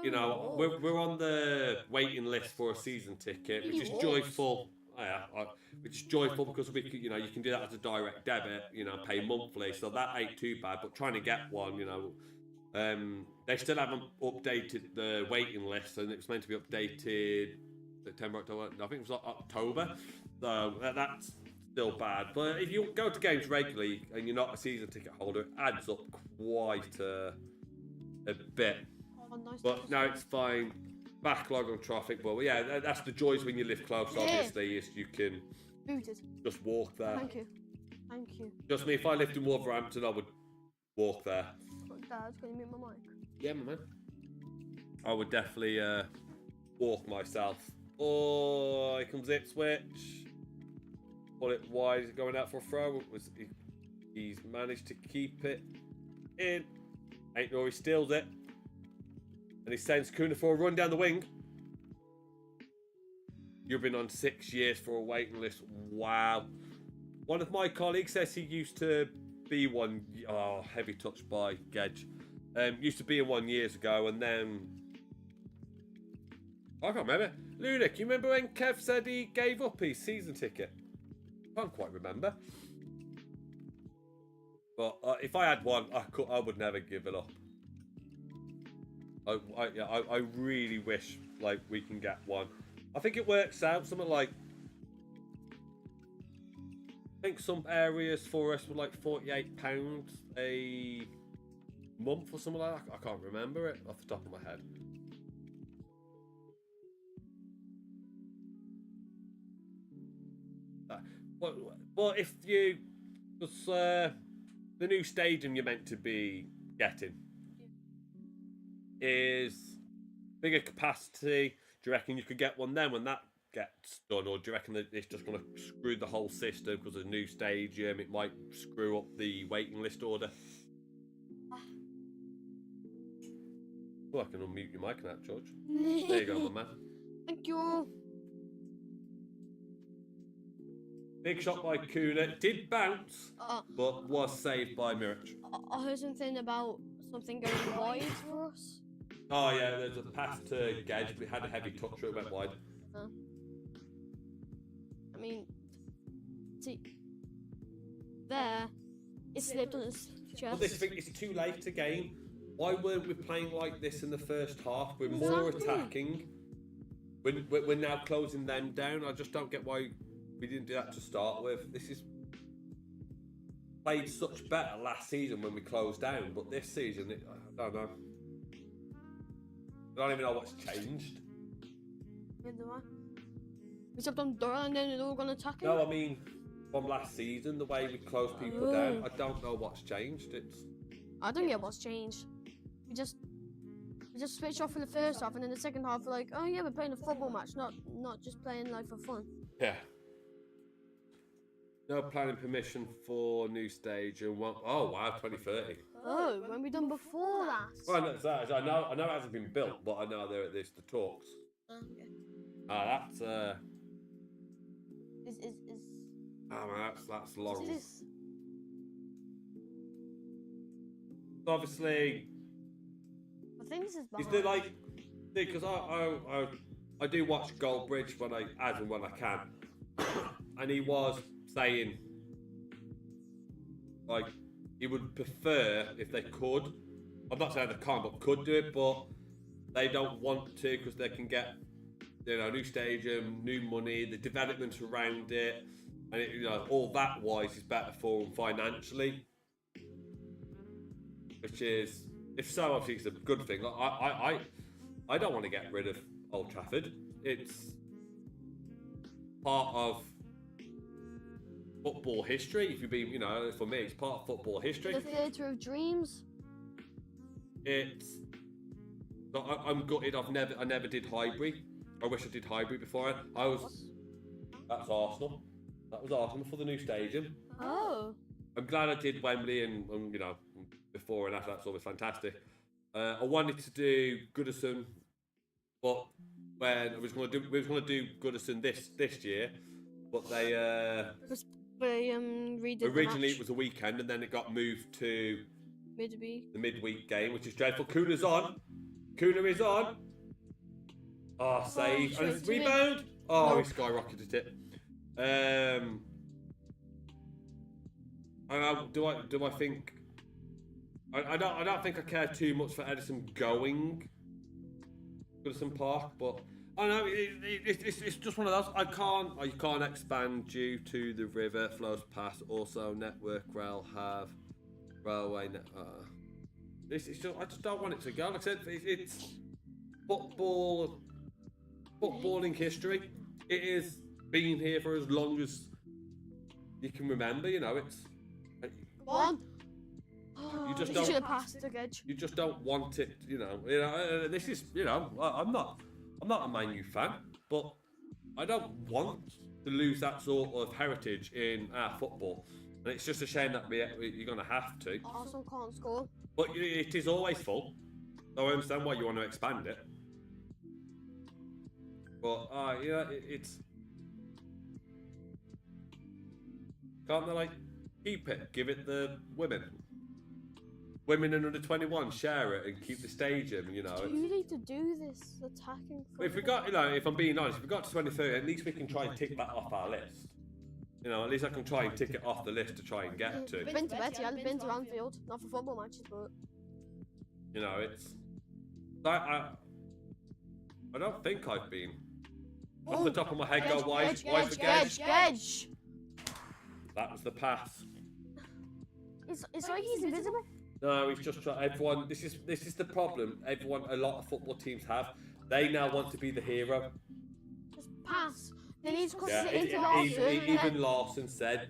You know, we're on the waiting list for a season ticket, which is joyful. Which is joyful because you can do that as a direct debit. You know, pay monthly, so that ain't too bad. But trying to get one, you know. They still haven't updated the waiting list, and it's meant to be updated September, October. I think it was like October, so that's still bad. But if you go to games regularly and you're not a season ticket holder, it adds up quite a bit. But now it's fine. Backlog on traffic, but yeah, that's the joys when you live close. Obviously, is you can just walk there. Thank you. Just me, if I lived in Wolverhampton, I would walk there. Dad, can you mute my mic? Yeah, my man. I would definitely walk myself. Oh, here comes Ipswich. Pull it wide. He's going out for a throw. He's managed to keep it in. Ain't no, he steals it. And he sends Kuna for a run down the wing. You've been on 6 years for a waiting list. Wow. One of my colleagues says he used to be one. Oh, heavy touch by Gedge. Used to be in one years ago, and then I can't remember. Ludic, you remember when Kev said he gave up his season ticket? I can't quite remember. But if I had one, I would never give it up. I really wish like we can get one. I think it works out something like. I think some areas for us were like £48 a month or something like that. I can't remember it off the top of my head. Well, if you, because the new stadium you're meant to be getting is bigger capacity. Do you reckon you could get one then when that gets done, or do you reckon that it's just going to screw the whole system because of the new stadium? It might screw up the waiting list order. Well, I can unmute your mic now, George. There you go, my man. Thank you. Big shot by Kuna. Did bounce, but was saved by Mirich. I heard something about something going wide for us. Oh yeah, there's a pass to Gedge, but it had a heavy touch, so it went wide. I mean, see, there, it slipped on his chest. Well, this thing, it's too late to game. Why weren't we playing like this in the first half? We're more attacking. We're now closing them down. I just don't get why we didn't do that to start with. This is played such better last season when we closed down, but this season, I don't know. I don't even know what's changed. We stepped on Dora and then they're all going to attack him? No, I mean, from last season, the way we closed people down, I don't know what's changed. I don't get what's changed. We just switched off in the first half, and then the second half we're like, oh yeah, we're playing a football match, not just playing like for fun. Yeah. No planning permission for new stage and one. Oh wow, 2030. Oh, when we done before that? Well, no, I know it hasn't been built, but I know there's the talks. Okay. That's Is oh man, that's long. this? Obviously, I think this is is behind. there like because I do watch Goldbridge when I can, and he was saying like he would prefer if they could. I'm not saying they can't, but could do it, but they don't want to because they can get new stadium, new money, the development around it, and all that wise is better for them financially. Which is, if so, obviously it's a good thing. Like, I don't want to get rid of Old Trafford. It's part of football history. If you've been, for me, it's part of football history. The Theatre of Dreams. I'm gutted. I never did Highbury. I wish I did Highbury before. That's Arsenal. That was Arsenal for the new stadium. Oh. I'm glad I did Wembley and before and after. That's always fantastic. I wanted to do Goodison, but when we was going to do Goodison this year, but they redid originally it was a weekend and then it got moved to midweek. The midweek game, which is dreadful. Kuna's on. Kuna is on. Oh, save and it's rebound. Oh, he skyrocketed it. Do I think? I don't think I care too much for Edison going Goodison Park, but I know it's just one of those. You can't expand due to the river flows past. Also, Network Rail have railway. I just don't want it to go. Like I said, it's footballing history. It is been here for as long as you can remember. It's. One. You just should have passed the edge. You just don't want it, this is, I'm not a Man U fan, but I don't want to lose that sort of heritage in our football. And it's just a shame that you're going to have to. Arsenal can't score. But it is always full, so I understand why you want to expand it. But it's can't they keep it? Give it the women. Women and under 21 share it and keep the stadium. Do you need to do this attacking? If we got, if I'm being honest, if we got to 2030, at least we can try and tick that off our list. At least I can try and tick it off the list to try and get to. I've been to Betty, I've been to Anfield, not for football matches, but it's. I don't think I've been. Off the top of my head, go wide for Gedge. That was the pass. It's like he's invisible. No, he's just trying. Everyone, this is the problem. A lot of football teams have. They now want to be the hero. Just pass. Then he's crossed it into Larson. Even Larson said,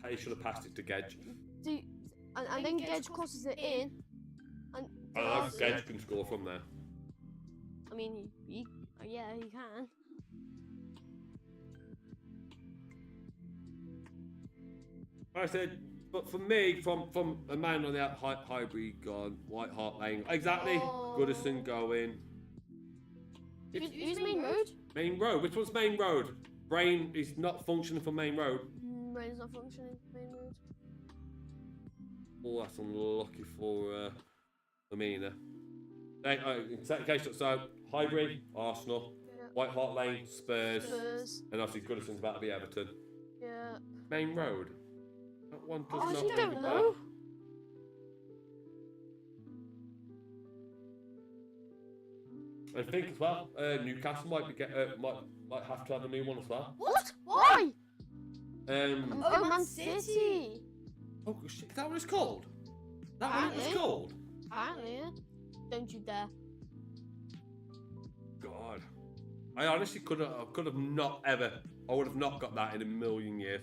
he should have passed it to Gedge. And then Gedge crosses it in. And Gedge can score from there. I mean, he can. I said, but for me, from a man on the Highbury gone, White Hart Lane, exactly. Goodison going. Who's Main Road? Main Road. Which one's Main Road? Brain is not functioning for Main Road. Brain's not functioning. Main Road. Oh, that's unlucky for Lamina. In second case, so Highbury, Arsenal, Yeah. White Hart Lane, Spurs, and obviously Goodison's about to be Everton. Yeah. Main Road. That one does I not actually ring don't a know. bell. I think as well, Newcastle might have to have a new one as well. What? Why? Oh, Man City. Oh shit, is that what it's called? That what it's called? Apparently, yeah. Don't you dare. God, I honestly could have not ever. I would have not got that in a million years.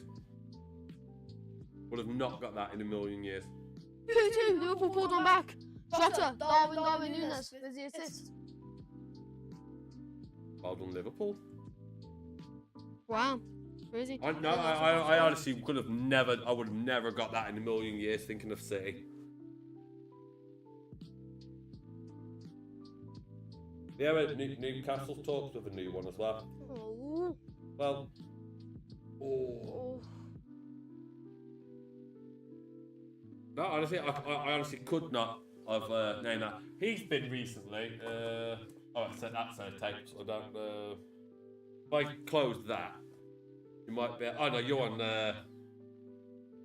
Would have not got that in a million years. 2-2. Liverpool pulled one back. Jota, Darwin Núñez with the assist. Well done, Liverpool. Wow. Crazy. I honestly could have never. I would have never got that in a million years. Thinking of City. Yeah, but Newcastle talks of a new one as well. Oh. Well, Oh. no, honestly, I honestly could not have named that. He's been recently. That's a tape. So I don't. If I close that, you might be. Oh no, you're on.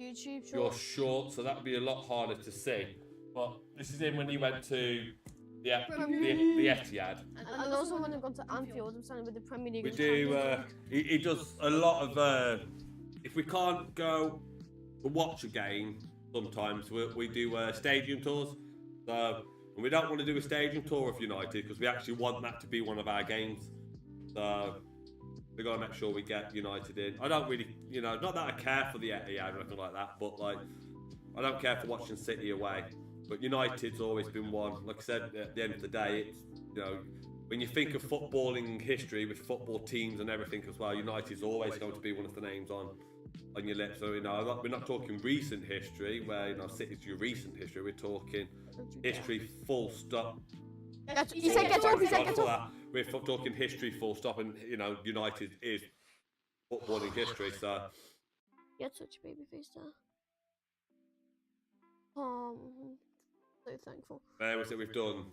YouTube You're short. short, so that would be a lot harder to see. But this is in when he went to the Etihad. And also when I've gone to Anfield, I'm signing with the Premier League. We and do. Champions League. He does a lot of. If we can't go to watch a game, sometimes we do stadium tours. So and we don't want to do a stadium tour of United because we actually want that to be one of our games. So we got to make sure we get United in. I don't really, not that I care for the Etihad or anything like that, but like I don't care for watching City away. But United's always been one. Like I said, at the end of the day, it's when you think of footballing history with football teams and everything as well, United's always going to be one of the names on your lips. So we're not talking recent history where City's your recent history. We're talking history full stop. You said get up. We're talking history full stop, and United is footballing history. So Get such a baby face there. So thankful. there was it. We've done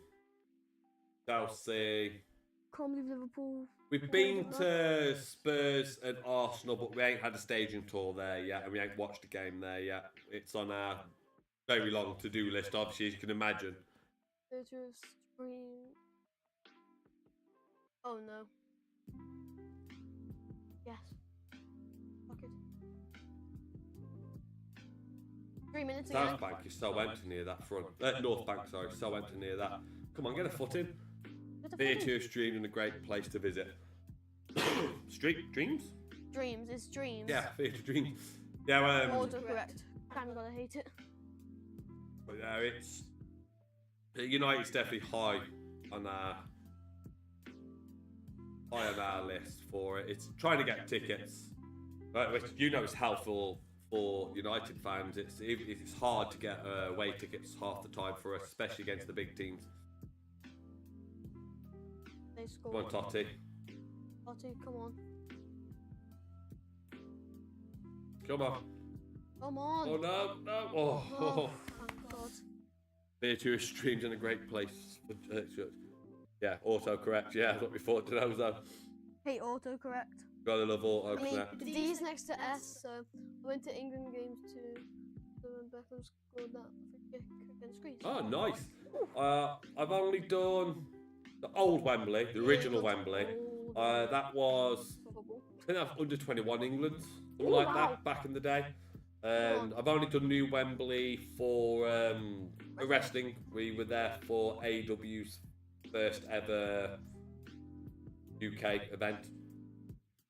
Chelsea. Can't believe Liverpool. We've been to Spurs and Arsenal, but we ain't had a stadium tour there yet, and we ain't watched a game there yet. It's on our very long to-do list, obviously, as you can imagine. Stream. Oh no. Yes. Fuck it. 3 minutes ago. South Bank is so empty near that front. North Bank, sorry, so empty near that. Come on, get a foot in. Theatre stream and a great place to visit. Street dreams? Dreams, it's dreams. Yeah, theatre dreams. Yeah, autocorrect. Kinda gotta hate it. But yeah, it's United's definitely high on our list for it. It's trying to get tickets, which is helpful for United fans. It's hard to get away tickets half the time for us, especially against the big teams. They scored. Come on, Totti. Totti, come on. Come on. Come on. Oh no. Oh. Thank God. Theatre streams in a great place. Yeah, autocorrect. Yeah, that's what we thought to know. So. Hate autocorrect. Gotta love autocorrect. I mean, the D is next to S, so I went to England games too. So when Beckham scored that free kick against Greece. Oh, nice. I've only done the old Wembley, the original Wembley. That was, I think that was under 21 England, something like that back in the day. And I've only done new Wembley for wrestling. We were there for AEW's first ever UK event.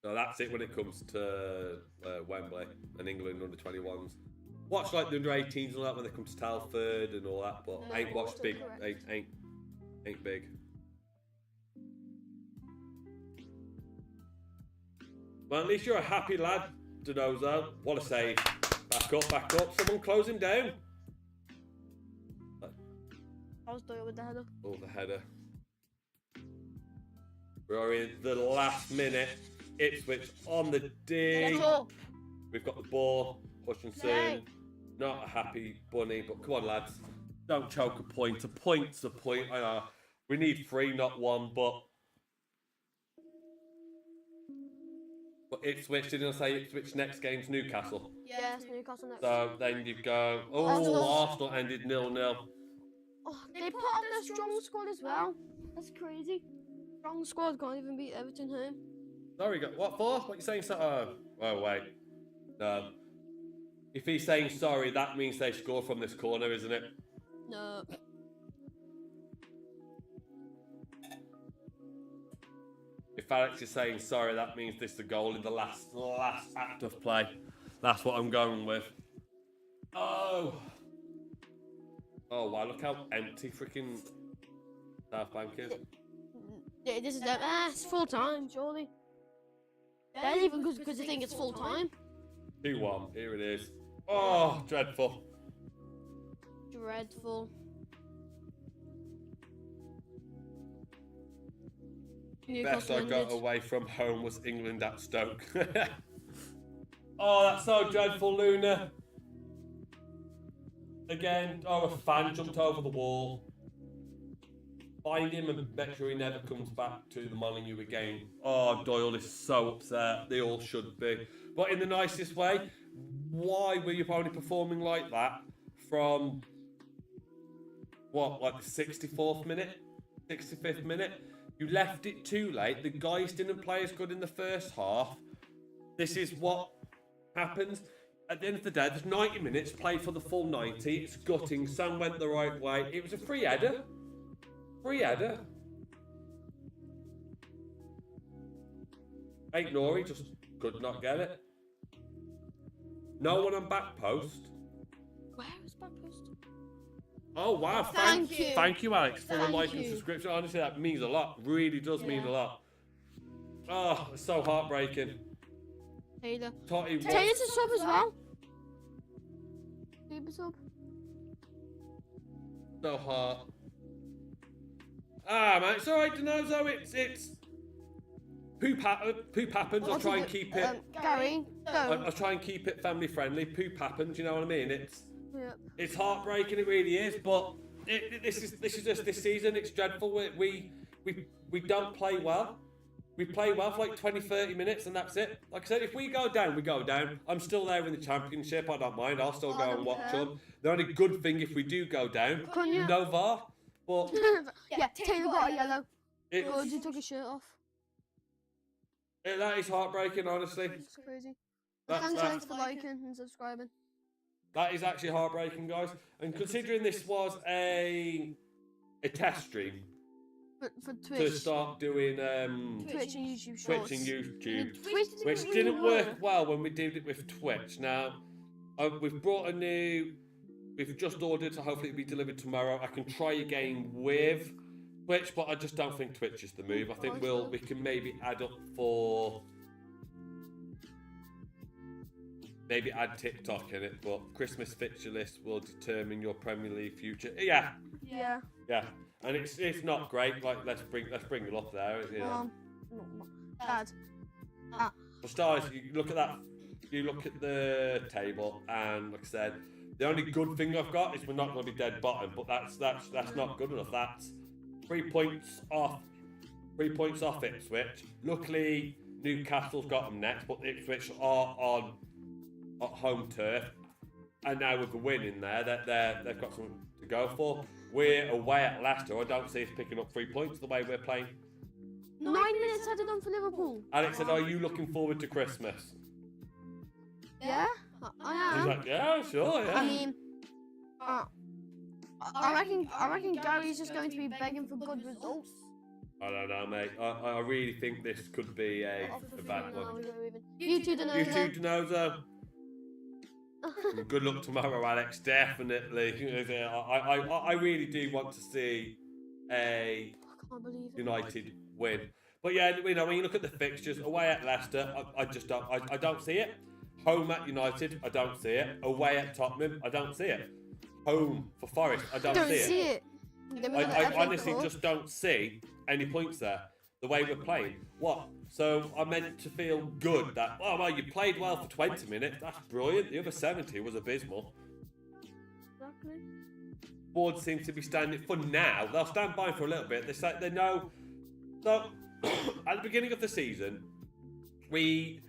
So that's it when it comes to Wembley and England under 21s. Watch like the under 18s and all that when they come to Telford and all that, but ain't watched big. Ain't big. Well, at least you're a happy lad, Donozo. What a save. Back up. Someone closing down. I was doing with the header. Oh, the header. We're in the last minute. Ipswich on the D. We've got the ball. Hutchinson. Not a happy bunny, but come on, lads. Don't choke a point. A point's a point. I know. We need 3, not 1, but Ipswich, didn't I say Ipswich next game's Newcastle? Yes, Newcastle next. So then you go, Arsenal ended 0-0. Oh, they put up their strong squad as well. That's crazy. Strong squad can't even beat Everton home. Sorry, what for? What you saying? Oh, wait. No. If he's saying sorry, that means they score from this corner, isn't it? No. If Alex is saying sorry, that means this is the goal in the last act of play. That's what I'm going with. Oh wow, look how empty freaking South Bank is. Yeah, this is it's full time, surely. Then even because they think it's full time. 2-1. Here it is. Oh, dreadful. Dreadful. Best I got away from home was England at Stoke. Oh, that's so dreadful, Luna. Again, a fan jumped over the wall. Find him and make sure he never comes back to the Molyneux again. Oh, Doyle is so upset. They all should be. But in the nicest way, why were you only performing like that from, what, like the 64th minute? 65th minute? You left it too late. The guys didn't play as good in the first half. This is what happens. At the end of the day, there's 90 minutes, play for the full 90. It's gutting. Some went the right way. It was a free header. Free header. Ain't Nori just could not get it. No one on back post. Where is back post? Oh wow! Thank you. Thank you, Alex, for the Thank like and you. subscription. Honestly, that means a lot. Really does mean a lot. Oh, it's so heartbreaking. Taylor. Totty, Taylor's a sub as well. Taylor's a sub. so hard. Ah, man, it's alright, Denozo. It's poop happens. I'll try and keep it. Gary, go. I'll try and keep it family friendly. Poop happens. You know what I mean? Yep. It's heartbreaking. It really is. But this is just this season. It's dreadful. We don't play well. We play well for like 20, 30 minutes and that's it. Like I said, if we go down, we go down. I'm still there in the championship. I don't mind. I'll still go and watch them. The only good thing if we do go down, no VAR. But yeah, Taylor got a yellow. it's, Good, he took his shirt off. that is heartbreaking, honestly. It's crazy. That's- Thanks for liking and subscribing. That is actually heartbreaking, guys. And considering this was a test stream For to Twitch. start doing Twitch and YouTube shorts. Twitch and YouTube, Twitch which really didn't work well when we did it with Twitch. Now, we've brought a new. We've just ordered, so hopefully it'll be delivered tomorrow. I can try again with Twitch, but I just don't think Twitch is the move. I think we can maybe add up for. Maybe add TikTok in it, but Christmas fixture list will determine your Premier League future. Yeah. Yeah. Yeah, and it's not great. Like let's bring it up there. You know. Dad. For stars, you look at that. You look at the table, and like I said, the only good thing I've got is we're not going to be dead bottom. But that's not good enough. That's 3 points off. 3 points off Ipswich. Luckily, Newcastle's got them next, but Ipswich are on home turf, and now with the win in there, they've got something to go for. We're away at Leicester. I don't see us picking up 3 points the way we're playing. 9 minutes added on for Liverpool. Alex said, "Are you looking forward to Christmas?" Yeah, I He's am. like, "Yeah, sure, yeah." I mean, I reckon Gary's just going to be begging for good results. I don't know, mate. I really think this could be a bad one. You two, You too, Denozo. Good luck tomorrow, Alex. Definitely. I really do want to see a United win. But yeah, you know, when you look at the fixtures, away at Leicester, I just don't. I don't see it. Home at United, I don't see it. Away at Tottenham, I don't see it. Home for Forest, I don't see it. I honestly just don't see any points there. The way we're playing. What? So I'm meant to feel good that, oh, well, you played well for 20 minutes. That's brilliant. The other 70 was abysmal. Exactly. Board seems to be standing for now. They'll stand by for a little bit. They know. So at the beginning of the season, we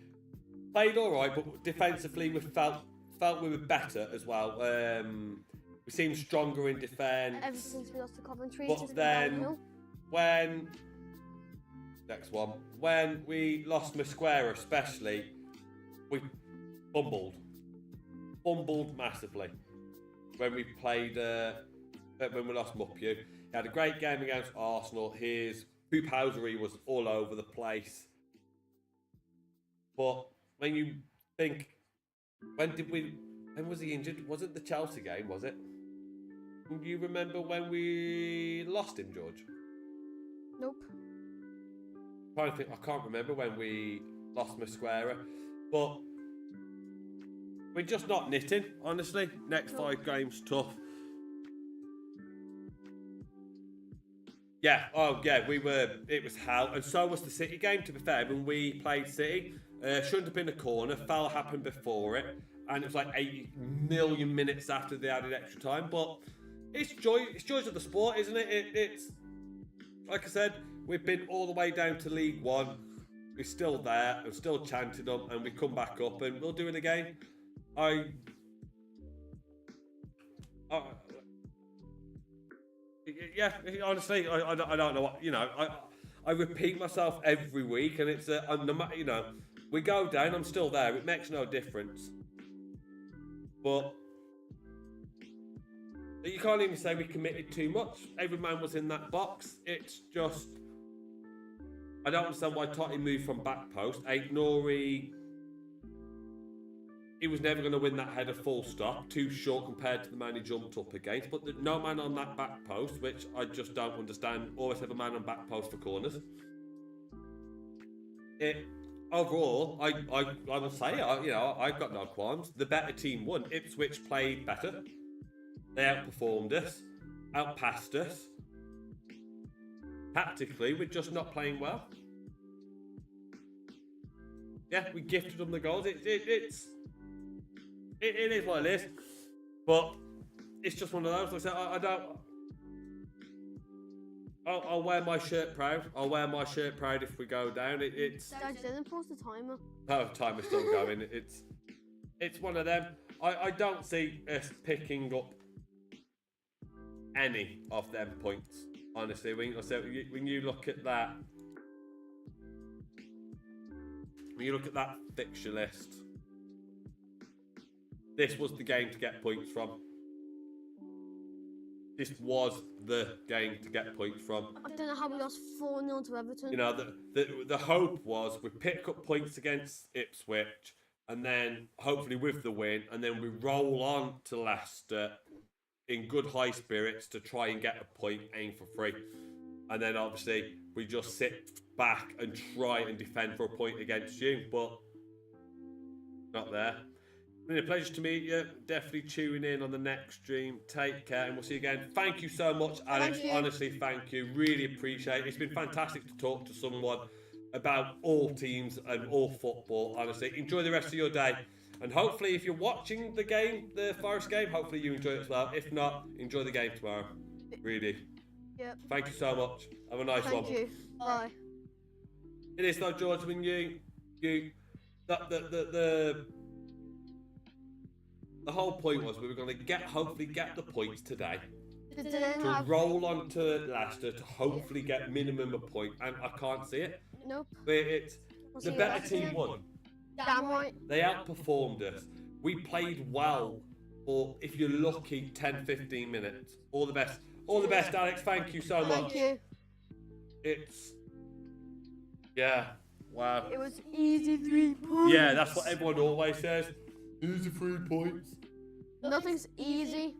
played all right, but defensively we felt we were better as well. We seemed stronger in defence. Ever since we lost to Coventry, But then when we lost Mosquera especially, we fumbled massively when we played when we lost Muppet. He had a great game against Arsenal. His poophousery was all over the place. But when you think, when was he injured? Was it the Chelsea game, was it? Do you remember when we lost him, George? Nope. I can't remember when we lost my squarer. But we're just not knitting, honestly. Next 5 games tough. Yeah, it was hell. And so was the City game, to be fair. When we played City, shouldn't have been a corner. Foul happened before it. And it was like 80 million minutes after they added extra time. But it's joys of the sport, isn't it? It's, like I said, we've been all the way down to League One. We're still there and still chanting them. And we come back up and we'll do it again. Yeah, honestly, I don't know what, I repeat myself every week, and it's no matter, we go down, I'm still there. It makes no difference. But you can't even say we committed too much. Every man was in that box. It's just, I don't understand why Totti moved from back post. Nori, he was never going to win that header full stop. Too short compared to the man he jumped up against. But no man on that back post, which I just don't understand. Always have a man on back post for corners. Overall, I will say, I've got no qualms. The better team won. Ipswich played better. They outperformed us, outpassed us. Tactically, we're just not playing well. Yeah, we gifted them the goals. It is what it is, but it's just one of those. Like I said, I'll wear my shirt proud. I'll wear my shirt proud if we go down. It's. Dad, didn't pause the timer. Oh, timer's still going. It's one of them. I don't see us picking up any of them points. Honestly, when you look at that, fixture list. This was the game to get points from. This was the game to get points from. I don't know how we lost 4-0 to Everton. The hope was we pick up points against Ipswich, and then hopefully with the win, and then we roll on to Leicester in good high spirits to try and get a point, aim for 3. And then obviously we just sit back and try and defend for a point against you, but not there. It's been a pleasure to meet you. Definitely tune in on the next stream. Take care, and we'll see you again. Thank you so much, Alex. Honestly, thank you. Really appreciate it. It's been fantastic to talk to someone about all teams and all football. Honestly, enjoy the rest of your day. And hopefully, if you're watching the game, the Forest game, hopefully you enjoy it as well. If not, enjoy the game tomorrow. Really. Yep. Thank you so much. Have a nice one. Thank you. Bye. It is though, George, when the whole point was we were going to hopefully get the points today to roll on to Leicester to hopefully get minimum a point, and I can't see it. Nope. But it's the better team won. Damn right. They outperformed us. We played well for, if you're lucky, 10-15 minutes. All the best. All the best, Alex. Thank you so much. Thank you. Yeah. Wow. It was easy 3 points. Yeah, that's what everyone always says. Easy 3 points. Nothing's easy.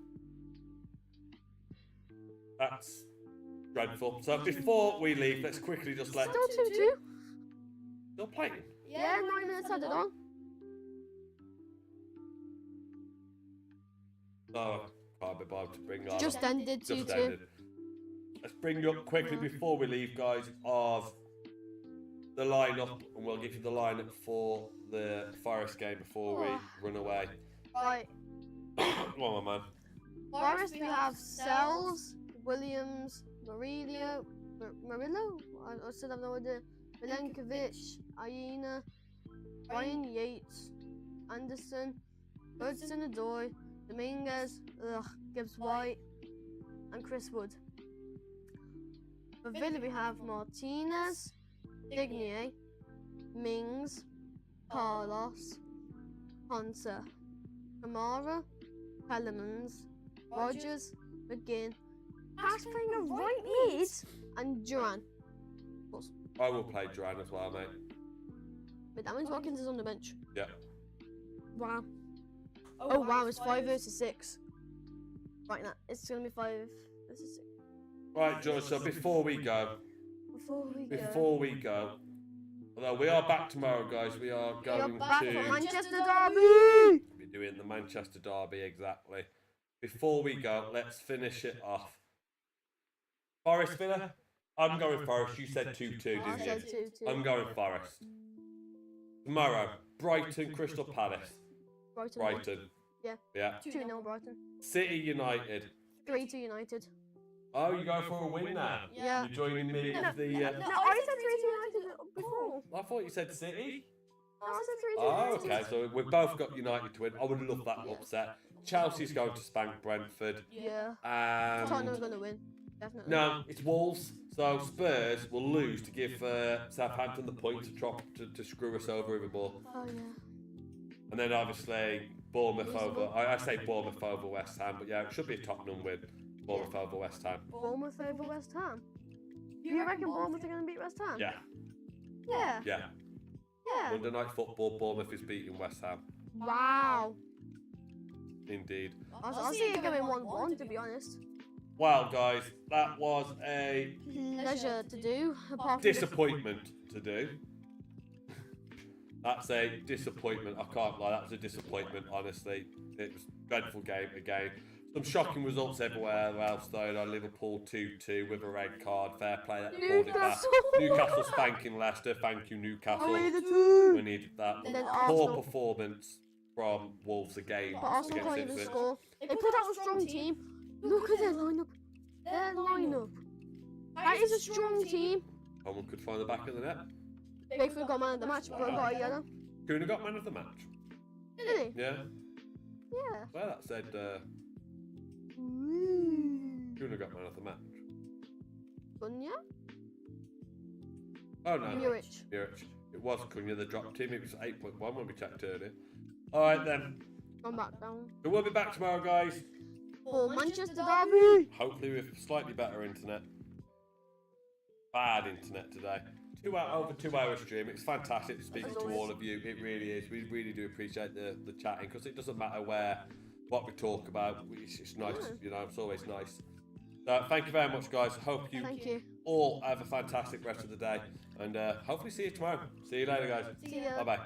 That's dreadful. So before we leave, let's quickly just let... Still 2-2. Still playing? Yeah, 9 minutes added on. Oh, can't be bothered to bring on. Just ended 2-2. Let's bring you up quickly before we leave, guys, of the lineup, and we'll give you the lineup for the Forest game before we run away. Right. Come on, my man. Forest, we have Sells, Williams, Murillo, I still have no idea. Milenkovic, Aina, Ryan Yates, Anderson, Hudson Odoi, Dominguez, Gibbs White, and Chris Wood. For Villa, we have Martinez, Dignier, Mings, Carlos, Hunter, Kamara, Pellemans, Rogers, McGinn, Passfinger right mid, and Duran. I will play Duran as well, mate. Wait, that means Watkins is on the bench. Yeah. Wow. Oh wow, it's 5 versus 6. Right now, it's gonna be 5 versus 6. Right, George. So before we go, Although we are back tomorrow, guys. We are You're going back to for Manchester Derby. be doing the Manchester Derby exactly. Before we go, let's finish it off. Forest Villa. I'm going Forest. You said 2-2, I didn't said you? 2-2. I'm going Forest. Tomorrow, Brighton, Crystal Palace. Brighton. Yeah. Yeah. 2-0 Brighton. City United. 3-2 United. Oh, you go for a win now? Yeah. You're joining me No, with the... no, I said 3-2 United before. I thought you said City. No, I said 3-2 Oh, United. okay. So we've both got United to win. I would love that upset. Chelsea's going to spank Brentford. Yeah. And Tottenham's going to win. Definitely. no, it's Wolves. So Spurs will lose to give Southampton the point to screw us over even more. Oh, yeah. And then obviously Bournemouth over. I say Bournemouth over West Ham, but yeah, it should be a Tottenham win. Bournemouth over West Ham. Bournemouth over West Ham. You reckon Bournemouth are going to beat West Ham? Yeah, Yeah. yeah. Yeah. Monday Night Football, Bournemouth is beating West Ham. Wow. Indeed. I see it going 1-1, to be honest. Well, guys, that was a Pleasure to do. Apart from disappointment to do. That's a disappointment. I can't lie. That was a disappointment, honestly. It was a dreadful game again. Some shocking results everywhere else, though. Liverpool 2-2 with a red card. Fair play. That pulled it back. Newcastle spanking Leicester. Thank you, Newcastle. We needed that. And then Poor Arsenal. performance from Wolves again But Arsenal against can't even Ipswich. score. They put out a strong team. Look at their lineup. Their lineup. That is a strong team. Someone could find the back of the net. Pickford got man of the match, but got a yellow. Kuna got man of the match. Did he? Yeah. Yeah. Well, that said Ooh. Kuna got man of the match. Cunha? Oh no. Muric. Muric. It was Cunha the drop team. It was 8.1 when we checked earlier. Alright then. Gone back down. So we'll be back tomorrow, guys. For Manchester Derby. Hopefully with slightly better internet. Bad internet today. Over 2 hour stream. It's fantastic speaking to all of you. It really is. We really do appreciate the chatting because it doesn't matter what we talk about. It's nice, you know. It's always nice. Thank you very much, guys. Hope you Thank you. all have a fantastic rest of the day, and hopefully see you tomorrow. See you later, guys. See ya. Bye bye.